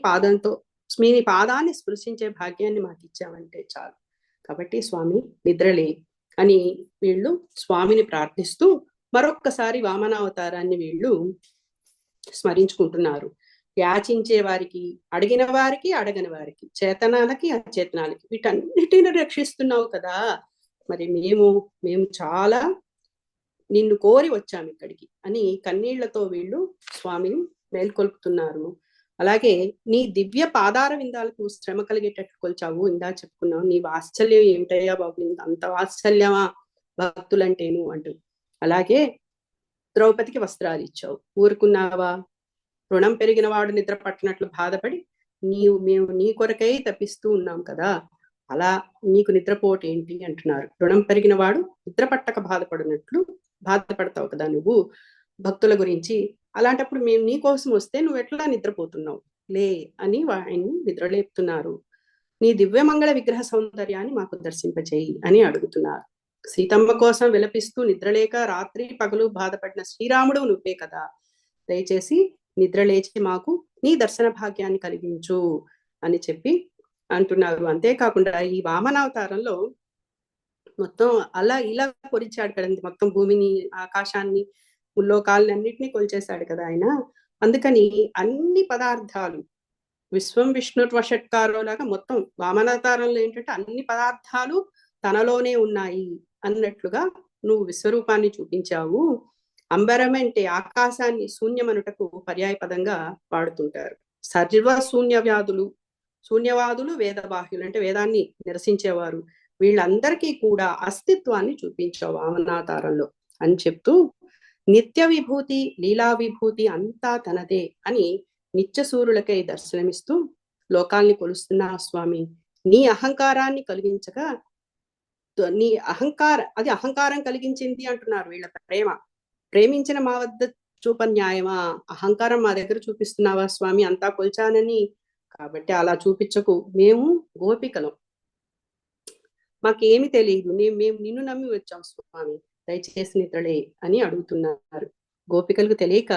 పాదాన్ని స్పృశించే భాగ్యాన్ని మాకు ఇచ్చావంటే చాలు. కాబట్టి స్వామి నిద్రలే అని వీళ్ళు స్వామిని ప్రార్థిస్తూ మరొక్కసారి వామనావతారాన్ని వీళ్ళు స్మరించుకుంటున్నారు. యాచించే వారికి, అడిగిన వారికి, అడగని వారికి, చేతనాలకి, అచేతనాలకి, వీటన్నిటిని రక్షిస్తున్నావు కదా. మరి మేము చాలా నిన్ను కోరి వచ్చాము ఇక్కడికి అని కన్నీళ్లతో వీళ్ళు స్వామిని మేల్కొల్పుతున్నారు. అలాగే నీ దివ్య పాదార విందాలకు శ్రమ కలిగేటట్లు కొల్చావు. ఇందా చెప్పుకున్నావు, నీ వాత్సల్యం ఏమిటయ్యా బాబు, అంత వాత్సల్యమా భక్తులంటేను అంటూ. అలాగే ద్రౌపదికి వస్త్రాలు ఇచ్చావు, ఊరుకున్నావా? రుణం పెరిగిన వాడు నిద్ర పట్టినట్లు బాధపడి మేము నీ కొరకై తప్పిస్తూ ఉన్నాం కదా, అలా నీకు నిద్రపోటు ఏంటి అంటున్నారు. రుణం పెరిగిన వాడు నిద్ర పట్టక బాధపడతావు కదా నువ్వు భక్తుల గురించి. అలాంటప్పుడు మేము నీ కోసం వస్తే నువ్వు ఎట్లా నిద్రపోతున్నావు? లే అని ఆయన్ని నిద్రలేపుతున్నారు. నీ దివ్యమంగళ విగ్రహ సౌందర్యాన్ని మాకు దర్శింపచేయి అని అడుగుతున్నారు. సీతమ్మ కోసం విలపిస్తూ నిద్రలేక రాత్రి పగలు బాధపడిన శ్రీరాముడు నువ్వే కదా, దయచేసి నిద్రలేచి మాకు నీ దర్శన భాగ్యాన్ని కలిగించు అని చెప్పి అంటున్నారు. అంతేకాకుండా ఈ వామనావతారంలో మొత్తం అలా ఇలా కొలిచాడు కదండి, మొత్తం భూమిని, ఆకాశాన్ని, ముల్లోకాలని అన్నిటినీ కొలిచేశాడు కదా ఆయన. అందుకని అన్ని పదార్థాలు విశ్వం విష్ణుర్వషట్కారో లాగా మొత్తం వామనావతారంలో ఏంటంటే అన్ని పదార్థాలు తనలోనే ఉన్నాయి అన్నట్లుగా నువ్వు విశ్వరూపాన్ని చూపించావు. అంబరం అంటే ఆకాశాన్ని శూన్యమనుటకు పర్యాయ పదంగా వాడుతుంటారు. సర్వ శూన్యవాదులు వేదబాహ్యులు అంటే వేదాన్ని నిరసించేవారు, వీళ్ళందరికీ కూడా అస్తిత్వాన్ని చూపించావు వామనావతారంలో అని చెప్తూ, నిత్య విభూతి లీలా విభూతి అంతా తనదే అని నిత్యసూరులకై దర్శనమిస్తూ లోకాల్ని కొలుస్తున్న స్వామి, నీ అహంకారాన్ని కలిగించగా నీ అది అహంకారం కలిగించింది అంటున్నారు వీళ్ళ ప్రేమ. ప్రేమించిన మా వద్ద చూప న్యాయమా, అహంకారం మా దగ్గర చూపిస్తున్నావా స్వామి అంతా కొల్చానని? కాబట్టి అలా చూపించకు, మేము గోపికలం, మాకేమి తెలియదు, మేము నిన్ను నమ్మి వచ్చాం స్వామి, దయచేసి నిద్రలే అని అడుగుతున్నారు. గోపికలకు తెలియక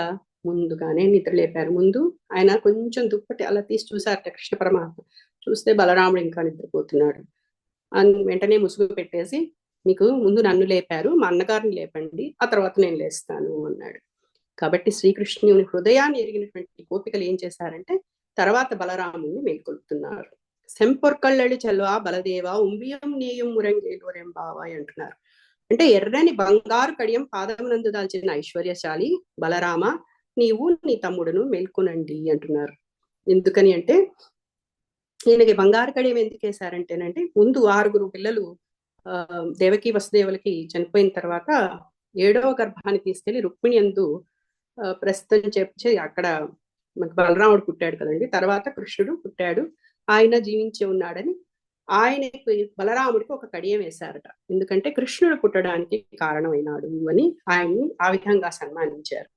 ముందుగానే నిద్రలేపారు. ముందు ఆయన కొంచెం దుప్పటి అలా తీసి చూసారట కృష్ణ పరమాత్మ. చూస్తే బలరాముడు ఇంకా నిద్రపోతున్నాడు. వెంటనే ముసుగు పెట్టేసి, మీకు ముందు నన్ను లేపారు, మా అన్నగారిని లేపండి, ఆ తర్వాత నేను లేస్తాను అన్నాడు. కాబట్టి శ్రీకృష్ణుని హృదయాన్ని ఎరిగినటువంటి గోపికలు ఏం చేశారంటే తర్వాత బలరాముని మేల్కొల్పుతున్నారు. సెంపొర్కళ్ళి చెల్వా బలదేవా ఉంబియం నీయం మురంగేలోరెంబావాయ్ అంటున్నారు. అంటే ఎర్రని బంగారు కడియం పాదమునందు దాల్చిన ఐశ్వర్యశాలి బలరామ, నీవు నీ తమ్ముడును మేల్కొనండి అంటున్నారు. ఎందుకని అంటే ఈయనకి బంగారు కడియం ఎందుకు వేశారంటేనంటే, ముందు 6 పిల్లలు దేవకి వసుదేవులకి చనిపోయిన తర్వాత 7వ గర్భాన్ని తీసుకెళ్లి రుక్మిణి యందు ప్రస్తుతం చెప్పి అక్కడ మనకు బలరాముడు పుట్టాడు కదండి. తర్వాత కృష్ణుడు పుట్టాడు, ఆయన జీవించి ఉన్నాడని ఆయనకి బలరాముడికి ఒక కడియం వేశారట. ఎందుకంటే కృష్ణుడు పుట్టడానికి కారణమైనాడు అని ఆయన్ని ఆ విధంగా సన్మానించారు.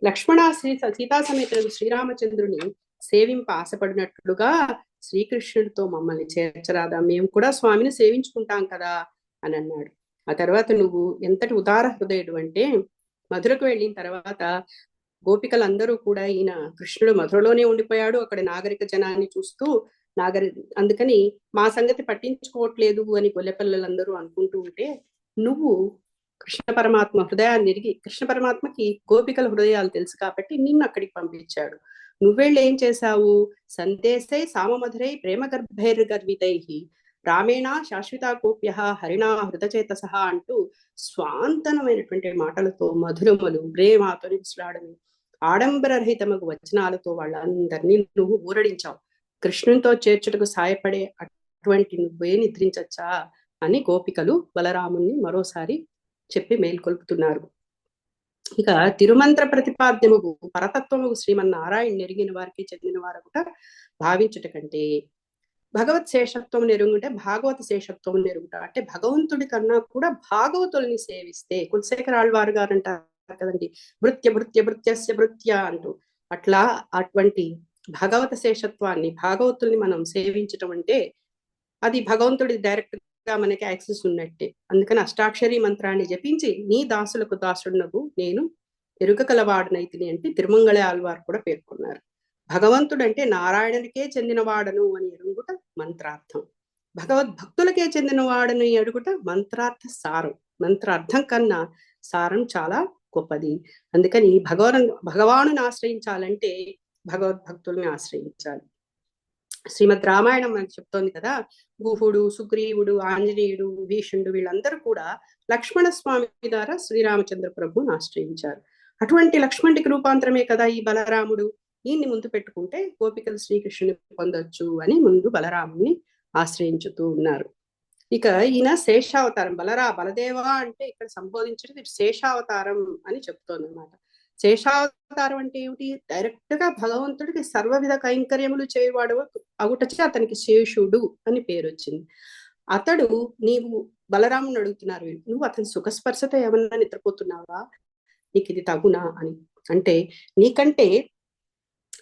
లక్ష్మణ సీతా సమేత శ్రీరామచంద్రుని సేవింప ఆశపడినట్లుగా శ్రీకృష్ణుడితో మమ్మల్ని చేర్చరాదా, మేము కూడా స్వామిని సేవించుకుంటాం కదా అని అన్నాడు. ఆ తర్వాత నువ్వు ఎంతటి ఉదార హృదయుడు అంటే, మధురకు వెళ్ళిన తర్వాత గోపికలందరూ కూడా ఈయన కృష్ణుడు మధురలోనే ఉండిపోయాడు, అక్కడ నాగరిక జనాన్ని చూస్తూ అందుకని మా సంగతి పట్టించుకోవట్లేదు అని గొల్లెపిల్లలందరూ అనుకుంటూ ఉంటే, నువ్వు కృష్ణ పరమాత్మ హృదయాన్ని ఎరిగి, కృష్ణ పరమాత్మకి గోపికల హృదయాలు తెలుసు కాబట్టి నిన్ను అక్కడికి పంపించాడు. నువ్వెళ్ళు ఏం చేశావు? సందేశై సామమధురై ప్రేమ గర్భైర్గర్వితై రామేణ శాశ్వత గోప్య హరిణా హృతచేతస అంటూ స్వాంతనమైనటువంటి మాటలతో మధురములు ప్రేమతో నిలుచులాడని ఆడంబరరహితమగు వచనాలతో వాళ్ళందరినీ నువ్వు ఊరడించావు. కృష్ణునితో చేర్చుటకు సాయపడే అటువంటి నువ్వే నిద్రించచ్చా అని గోపికలు బలరాముని మరోసారి చెప్పి మేల్కొల్పుతున్నారు. ఇక తిరుమంత్ర ప్రతిపాద్యముగు పరతత్వముగు శ్రీమన్నారాయణ ఎరిగిన వారికి చెందిన వారు కూడా భావించుట కంటే భగవత్ శేషత్వం ఎరుగుంటే భాగవత శేషత్వం ఎరుగుట అంటే భగవంతుడి కన్నా కూడా భాగవతుల్ని సేవిస్తే, కులశేఖర ఆళ్వారు గారు అంటారు కదండి, భృత్య భృత్య భృత్యస్య భృత్య అంటూ, అట్లా అటువంటి భగవత శేషత్వాన్ని భాగవతుల్ని మనం సేవించటం అంటే అది భగవంతుడి డైరెక్ట్ గా మనకి యాక్సెస్ ఉన్నట్టే. అందుకని అష్టాక్షరి మంత్రాన్ని జపించి నీ దాసులకు దాసుడునకు నేను ఎరుక కలవాడనైతిని అంటే తిరుమంగళ ఆళ్వారు కూడా పేర్కొన్నారు. భగవంతుడు అంటే నారాయణుడికే చెందినవాడను అని ఎరుగుట మంత్రార్థం, భగవద్భక్తులకే చెందినవాడని అడుగుట మంత్రార్థ సారం. మంత్రార్థం కన్నా సారం చాలా గొప్పది. అందుకని భగవానుని ఆశ్రయించాలంటే భగవద్భక్తుల్ని ఆశ్రయించాలి. శ్రీమద్ రామాయణం మనకు చెప్తోంది కదా, గుహుడు, సుగ్రీవుడు, ఆంజనేయుడు, భీషుడు వీళ్ళందరూ కూడా లక్ష్మణ స్వామి ద్వారా శ్రీరామచంద్ర ప్రభువుని ఆశ్రయించారు. అటువంటి లక్ష్మణుడికి రూపాంతరమే కదా ఈ బలరాముడు. ఈయన్ని ముందు పెట్టుకుంటే గోపికలు శ్రీకృష్ణుని పొందొచ్చు అని ముందు బలరాముని ఆశ్రయించుతూ ఉన్నారు. ఇక ఈయన శేషావతారం. బలదేవా అంటే ఇక్కడ సంబోధించేది శేషావతారం అని చెప్తోంది అనమాట. శేషావతారం అంటే ఏమిటి? డైరెక్ట్ గా భగవంతుడికి సర్వవిధ కైంకర్యములు చేయవాడు అగుటచే అతనికి శేషుడు అని పేరు వచ్చింది. అతడు, నీవు బలరాముని అడుగుతున్నారు, నువ్వు అతని సుఖస్పర్శతో ఏమన్నా నిద్రపోతున్నావా, నీకు ఇది తగునా అని. అంటే నీకంటే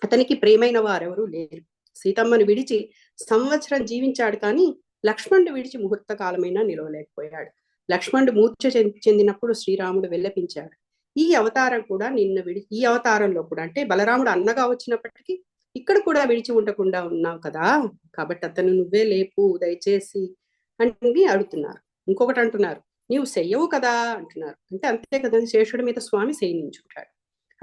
అతనికి ప్రేమైన వారెవరూ లేరు. సీతమ్మను విడిచి సంవత్సరం జీవించాడు, కానీ లక్ష్మణుడు విడిచి ముహూర్త కాలమైనా నిలవలేకపోయాడు. లక్ష్మణుడు మూర్ఛ చెందినప్పుడు శ్రీరాముడు వెళ్ళపించాడు. ఈ అవతారం కూడా ఈ అవతారంలో కూడా అంటే బలరాముడు అన్నగా వచ్చినప్పటికీ ఇక్కడ కూడా విడిచి ఉండకుండా ఉన్నావు కదా, కాబట్టి అతను నువ్వే లేపు దయచేసి అని అడుగుతున్నారు. ఇంకొకటి అంటున్నారు, నీవు చెయ్యవు కదా అంటున్నారు. అంటే అంతే కదా, శేషుడి మీద స్వామి శయనించుంటాడు.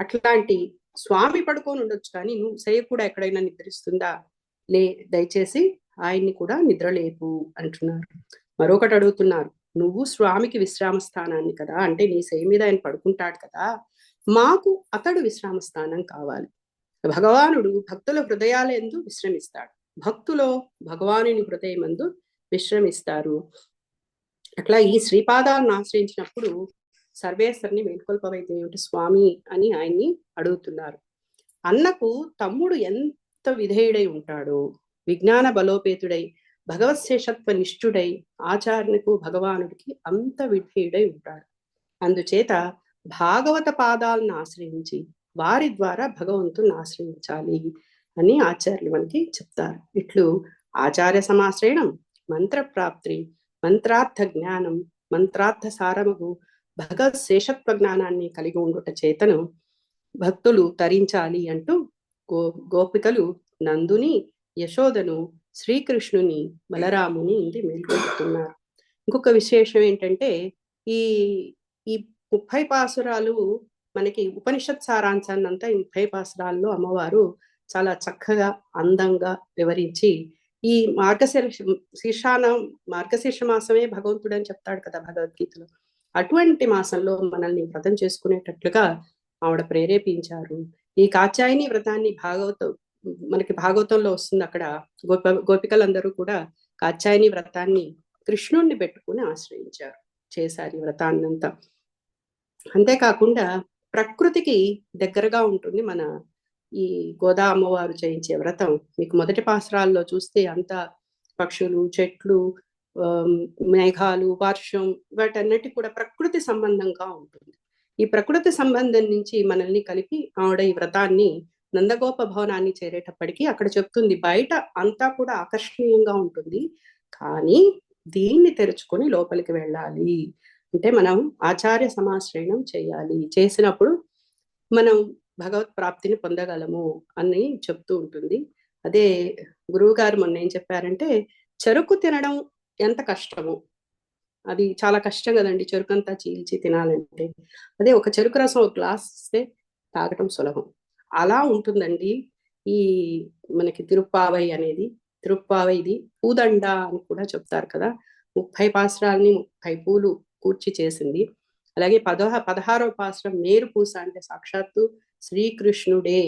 అట్లాంటి స్వామి పడుకొని ఉండొచ్చు, కానీ నువ్వు చెయ్య కూడా ఎక్కడైనా నిద్రిస్తుందా? దయచేసి ఆయన్ని కూడా నిద్రలేపు అంటున్నారు. మరొకటి అడుగుతున్నారు, నువ్వు స్వామికి విశ్రామ స్థానాన్ని కదా, అంటే నీ శయ మీద ఆయన పడుకుంటాడు కదా, మాకు అతడు విశ్రామ స్థానం కావాలి. భగవానుడు భక్తుల హృదయాలందు విశ్రమిస్తాడు, భక్తులో భగవానుని హృదయమందు విశ్రమిస్తారు. అట్లా ఈ శ్రీపాదాలను ఆశ్రయించినప్పుడు సర్వేశ్వరుని మేల్కొల్పవైతే ఏమిటి స్వామి అని ఆయన్ని అడుగుతున్నారు. అన్నకు తమ్ముడు ఎంత విధేయుడై ఉంటాడో, విజ్ఞాన బలోపేతుడై భగవత్ శేషత్వ నిష్ఠుడై ఆచార్యునికి భగవానుడికి అంత విధేయుడై ఉంటాడు. అందుచేత భాగవత పాదాలను ఆశ్రయించి వారి ద్వారా భగవంతుని ఆశ్రయించాలి అని ఆచార్యులు మనకి చెప్తారు. ఇట్లు ఆచార్య సమాశ్రయణం మంత్రప్రాప్తి మంత్రార్థ జ్ఞానం మంత్రార్థ సారముగు భగవత్ శేషత్వ జ్ఞానాన్ని కలిగి ఉండుట చేతను భక్తులు తరించాలి అంటూ గోపికలు నందుని, యశోదను, శ్రీకృష్ణుని, బలరాముని ఇంటి మేల్కొల్పుతున్నారు. ఇంకొక విశేషం ఏంటంటే ఈ ఈ 30 పాసురాలు మనకి ఉపనిషత్ సారాంశాన్ని అంతా ఈ 30 పాసురాల్లో అమ్మవారు చాలా చక్కగా అందంగా వివరించి ఈ మార్గశీర్ష మాసమే భగవంతుడు అని చెప్తాడు కదా భగవద్గీతలో. అటువంటి మాసంలో మనల్ని వ్రతం చేసుకునేటట్లుగా ఆవిడ ప్రేరేపించారు. ఈ కాత్యాయని వ్రతాన్ని మనకి భాగవతంలో వస్తుంది. అక్కడ గోపికలందరూ కూడా కాత్యాయని వ్రతాన్ని కృష్ణుణ్ణి పెట్టుకుని ఆశ్రయించారు, చేశారు ఈ వ్రతాన్నంతా. అంతేకాకుండా ప్రకృతికి దగ్గరగా ఉంటుంది మన ఈ గోదా అమ్మవారు చేయించే వ్రతం. మీకు మొదటి పాసురాల్లో చూస్తే అంత పక్షులు, చెట్లు, మేఘాలు, వర్షం వాటన్నిటి కూడా ప్రకృతి సంబంధంగా ఉంటుంది. ఈ ప్రకృతి సంబంధం నుంచి మనల్ని కలిపి ఆవిడ ఈ వ్రతాన్ని నందగోప భవనాన్ని చేరేటప్పటికీ అక్కడ చెప్తుంది, బయట అంతా కూడా ఆకర్షణీయంగా ఉంటుంది, కానీ దీన్ని తెరుచుకొని లోపలికి వెళ్ళాలి అంటే మనం ఆచార్య సమాశ్రయణం చేయాలి, చేసినప్పుడు మనం భగవత్ ప్రాప్తిని పొందగలము అని చెప్తూ ఉంటుంది. అదే గురువు గారు మొన్న ఏం చెప్పారంటే, చెరుకు తినడం ఎంత కష్టము, అది చాలా కష్టం కదండి చెరుకంతా చీల్చి తినాలంటే. అదే ఒక చెరుకు రసం ఒక గ్లాస్ ఇస్తే తాగటం సులభం. అలా ఉంటుందండి ఈ మనకి తిరుప్పావై అనేది. తిరుప్పావై ఇది పూదండ అని కూడా చెప్తారు కదా. 30 పాసురాల్ని 30 పూలు కూర్చి చేసింది. అలాగే 16వ పాసురం మేరు పూస అంటే సాక్షాత్తు శ్రీకృష్ణుడే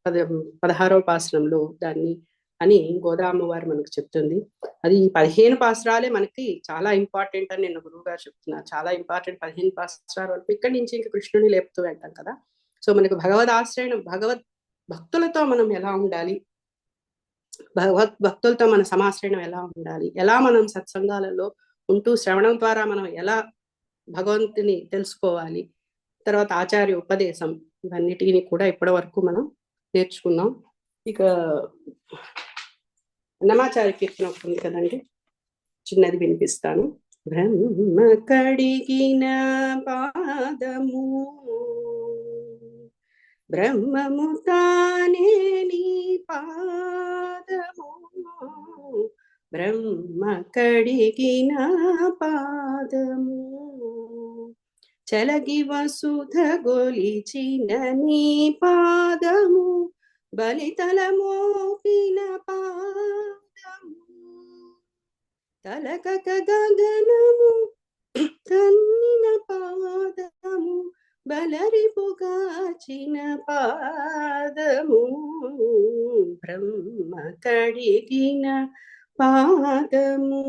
16వ పాసురంలో దాన్ని అని గోదామ్మవారు మనకు చెప్తుంది. అది 15 పాసురాలే మనకి చాలా ఇంపార్టెంట్ అని నేను గురువు గారు చెప్తున్నారు. చాలా ఇంపార్టెంట్ 15 పాసురాల వరకు. ఇక్కడి నుంచి ఇంకా కృష్ణుని లేపుతూ వెళ్తాం కదా. సో మనకు భగవద్ ఆశ్రయణం, భగవద్ భక్తులతో మనం ఎలా ఉండాలి, భగవద్ భక్తులతో మన సమాశ్రయణం ఎలా ఉండాలి, ఎలా మనం సత్సంగాలలో ఉంటూ శ్రవణం ద్వారా మనం ఎలా భగవంతుని తెలుసుకోవాలి, తర్వాత ఆచార్య ఉపదేశం, ఇవన్నిటిని కూడా ఇప్పటి వరకు మనం నేర్చుకున్నాం. ఇక అన్నమాచార్య కీర్తన ఉంటుంది కదండి, చిన్నది వినిపిస్తాను. బ్రహ్మ కడిగిన పాదము బ్రహ్మము తానే నీ పాదము, బ్రహ్మ కడిగిన పాదము చలగి వసుధ గొలిచిన నీ పాదము, బలితల మోపిన పాదము, తలకక గగనము కన్నిన పాదము, బలరిపుగాచిన పాదము, బ్రహ్మ కడిగిన పాదము,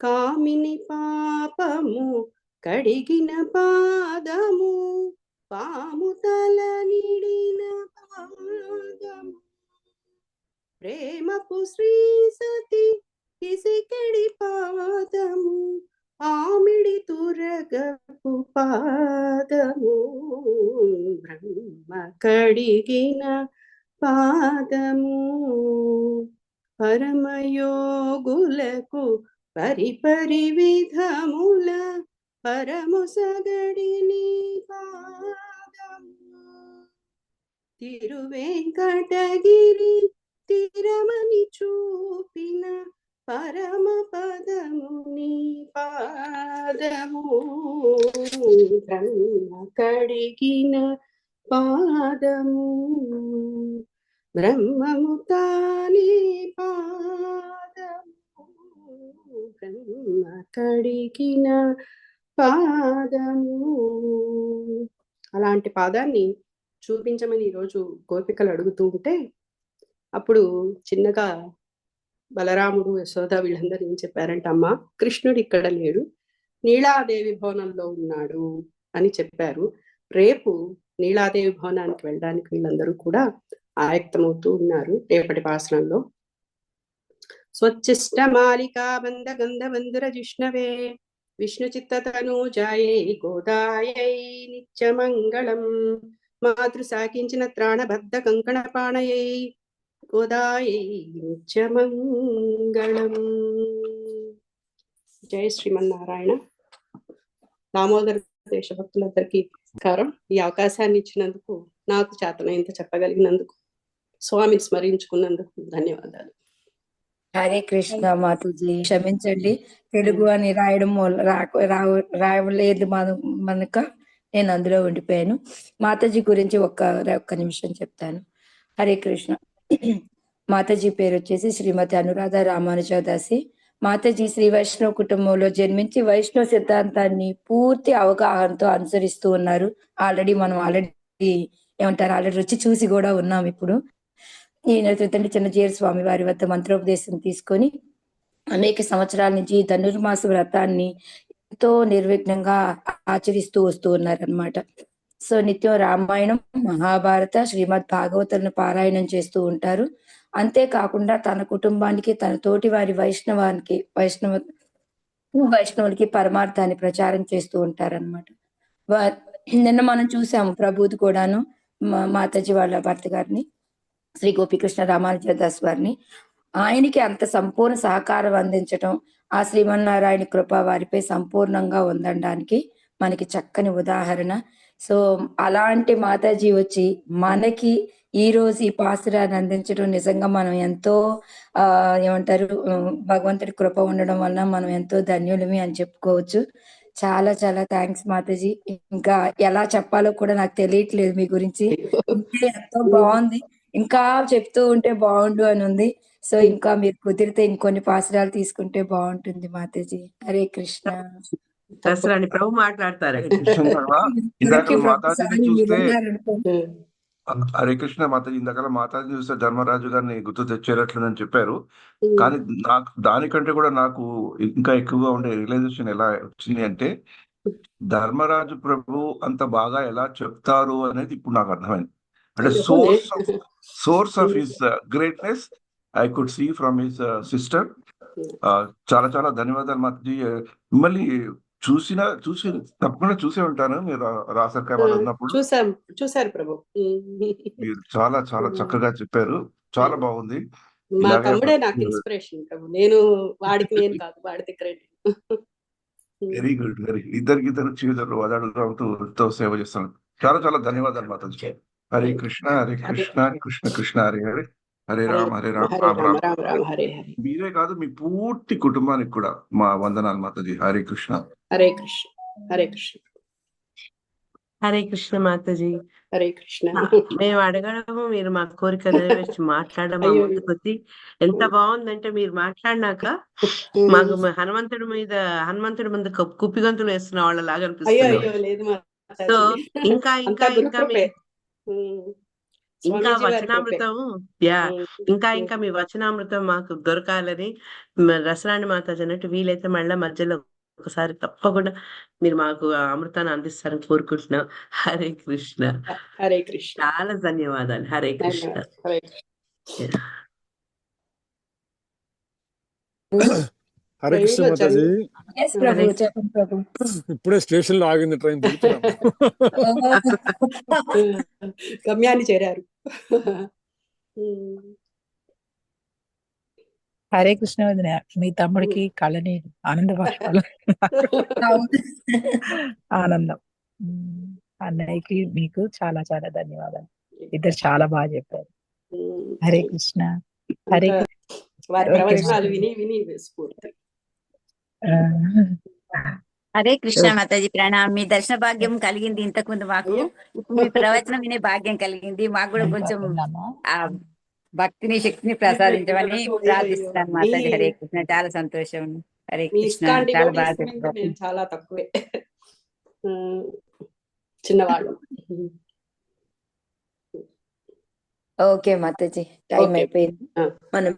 కామిని పాపము కడిగిన పాదము, పాము తల నిడిన పాదము, ప్రేమపు శ్రీ సతి ఇసికెడి పాదము, ఆమిడి తురగపు పాదము, బ్రహ్మ కడిగిన పాదము, పరమయోగులకు పరిపరి విధముల పరము సగడిని పాదము, తిరువెంకటగిరి తిరమని చూపిన పరమ పదము నీ పాదము, బ్రహ్మ కడిగిన పాదము, బ్రహ్మము తానే పాదము, బ్రహ్మ కడిగిన పాదము. అలాంటి పాదాన్ని చూపించమని ఈరోజు గోపికలు అడుగుతూ ఉంటే, అప్పుడు చిన్నగా బలరాముడు యశోద వీళ్ళందరూ ఏం చెప్పారంటే, అమ్మ కృష్ణుడు ఇక్కడ లేడు, నీలాదేవి భవనంలో ఉన్నాడు అని చెప్పారు. రేపు నీలాదేవి భవనానికి వెళ్ళడానికి వీళ్ళందరూ కూడా ఆయుక్తమవుతూ ఉన్నారు రేపటి పాసనంలో. స్వచ్ఛిష్ట మాలికా బంధ గంధ బంధుర జిష్ణవే విష్ణు చిత్తతనూజాయై గోదాయై నిత్యమంగళం మాతృ సాకించిన త్రాణబద్ధ కంకణ పాణయై గోదాయై నిత్యమంగళం. జై శ్రీమన్నారాయణ. దామోదర దేశభక్తులందరికీ నమస్కారం. ఈ అవకాశాన్ని ఇచ్చినందుకు, నాకు చేతనైనంత చెప్పగలిగినందుకు, స్వామిని స్మరించుకున్నందుకు ధన్యవాదాలు. హరే కృష్ణ మాతాజీ. క్షమించండి, తెలుగు అని రాయడం రాయలేదు మనక నేను అందులో ఉండిపోయాను. మాతాజీ గురించి ఒక్క నిమిషం చెప్తాను. హరే కృష్ణ. మాతాజీ పేరు వచ్చేసి శ్రీమతి అనురాధ రామానుజదాసి. మాతాజీ శ్రీ వైష్ణవ కుటుంబంలో జన్మించి వైష్ణవ సిద్ధాంతాన్ని పూర్తి అవగాహనతో అనుసరిస్తూ ఉన్నారు. ఆల్రెడీ రుచి చూసి కూడా ఉన్నాం. ఇప్పుడు ఈయన చిన్నజీయర్ స్వామి వారి వద్ద మంత్రోపదేశం తీసుకొని అనేక సంవత్సరాల నుంచి ధనుర్మాస వ్రతాన్ని ఎంతో నిర్విఘ్నంగా ఆచరిస్తూ వస్తూ ఉన్నారనమాట. సో నిత్యం రామాయణం, మహాభారత, శ్రీమద్ భాగవతాలను పారాయణం చేస్తూ ఉంటారు. అంతేకాకుండా తన కుటుంబానికి, తన తోటి వారి వైష్ణవులకి పరమార్థాన్ని ప్రచారం చేస్తూ ఉంటారనమాట. నిన్న మనం చూసాము ప్రభుది కూడాను మాతాజీ వాళ్ళ భర్త గారిని, శ్రీ గోపీకృష్ణ రామానుజదాస్ వారిని. ఆయనకి అంత సంపూర్ణ సహకారం అందించటం, ఆ శ్రీమన్నారాయణ కృప వారిపై సంపూర్ణంగా ఉందడానికి మనకి చక్కని ఉదాహరణ. సో అలాంటి మాతాజీ వచ్చి మనకి ఈ రోజు ఈ పాసురాన్ని అందించడం నిజంగా మనం ఎంతో భగవంతుడి కృప ఉండడం వల్ల మనం ఎంతో ధన్యులమి అని చెప్పుకోవచ్చు. చాలా చాలా థ్యాంక్స్ మాతాజీ. ఇంకా ఎలా చెప్పాలో కూడా నాకు తెలియట్లేదు మీ గురించి. ఎంతో బాగుంది, ఇంకా చెప్తూ ఉంటే బాగుండు అని ఉంది. సో ఇంకా మీరు కుదిరితే ఇంకొన్ని పాసురాలు తీసుకుంటే బాగుంటుంది మాతాజీ. హరే కృష్ణ. దసరాని ప్రభు మాట్లాడతారు. హరే కృష్ణ మాతాజీ. ఇందాక మాతాజీ చూస్తే ధర్మరాజు గారిని గుర్తు తెచ్చేటట్లుందని చెప్పారు. కానీ నాకు దానికంటే కూడా నాకు ఇంకా ఎక్కువగా ఉండే రియలైజేషన్ ఎలా వచ్చింది అంటే, ధర్మరాజు ప్రభు అంత బాగా ఎలా చెప్తారు అనేది ఇప్పుడు నాకు అర్థమైంది. అంటే source of his greatness I could see from his sister. చాలా చాలా ధన్యవాదాలు మాతాజీ. మిమ్మల్ని చూసి తప్పకుండా చూసే ఉంటాను. మీరు రాసర్కాయలు ఉన్నప్పుడు చూసారు ప్రభు. మీరు చాలా చాలా చక్కగా చెప్పారు. చాలా బాగుంది. మా తమ్ముడే నాకు ఇన్స్పిరేషన్ ప్రభు. నేను వాడికి నేను కాదు, వాడికి క్రెడిట్. Very good. ఇద్దరు చీదరు వదడుతూ సేవ చేస్తాను. చాలా చాలా ధన్యవాదాలు మాతాజీ. హరే కృష్ణ హరే కృష్ణ కృష్ణ కృష్ణ హరే హరే, హరే రామ హరే రామ రామ రామ హరే హరే. మీరే కాదు, మీ పూర్తి కుటుంబానికి కూడా మా వందనాలు మాతాజీ. హరే కృష్ణ. హరే కృష్ణ. హరే కృష్ణ. హరే కృష్ణ మాతాజీ. హరే కృష్ణ. మేము అడగడము, మీరు మా కోరిక నెరవేర్చి మాట్లాడడం మా ముందు కొద్ది ఎంత బాగుందంటే, మీరు మాట్లాడినాక మాకు హనుమంతుడి ముందు కుప్పిగంతులు వేస్తున్న వాళ్ళ లాగా అనిపిస్తుంది. సో ఇంకా ఇంకా ఇంకా ఇంకా వచనామృతము ఇంకా మీ వచనామృతం మాకు దొరకాలని రసరాణి మాతాజీ అన్నట్టు వీలైతే మళ్ళీ మధ్యలో ఒకసారి తప్పకుండా మీరు మాకు అమృతాన్ని అందిస్తారని కోరుకుంటున్నాం. హరే కృష్ణ. హరే కృష్ణ. చాలా ధన్యవాదాలు. హరే కృష్ణ. హరే కృష్ణ మాతాజీ. ఇప్పుడే స్టేషన్ లో ఆగింది ట్రైన్. గమ్యాన్ని చేరారు. హరే కృష్ణ వదిన. మీ తమ్ముడికి కళని ఆనంద బాష్పాలు. ఆనందం. అన్నయ్యకి మీకు చాలా చాలా ధన్యవాదాలు. ఇద్దరు చాలా బాగా చెప్పారు. హరే కృష్ణ. హరే హరే కృష్ణ మాతాజీ. ప్రణామం. మీ దర్శన భాగ్యం కలిగింది ఇంతకు ముందు మాకు, ఇప్పుడు మీ ప్రవచనం వినే భాగ్యం కలిగింది. మాకు కూడా కొంచెం ఆ భక్తిని శక్తిని ప్రసాదించమని ప్రార్థిస్తున్నాను మాతాజీ. హరే కృష్ణ. చాలా సంతోషం. హరే కృష్ణ. చాలా బాగా చెప్పారు. చాలా తక్కువే, చిన్నవాళ్ళు. ఓకే మాతాజీ, టైం అయిపోయింది. మనం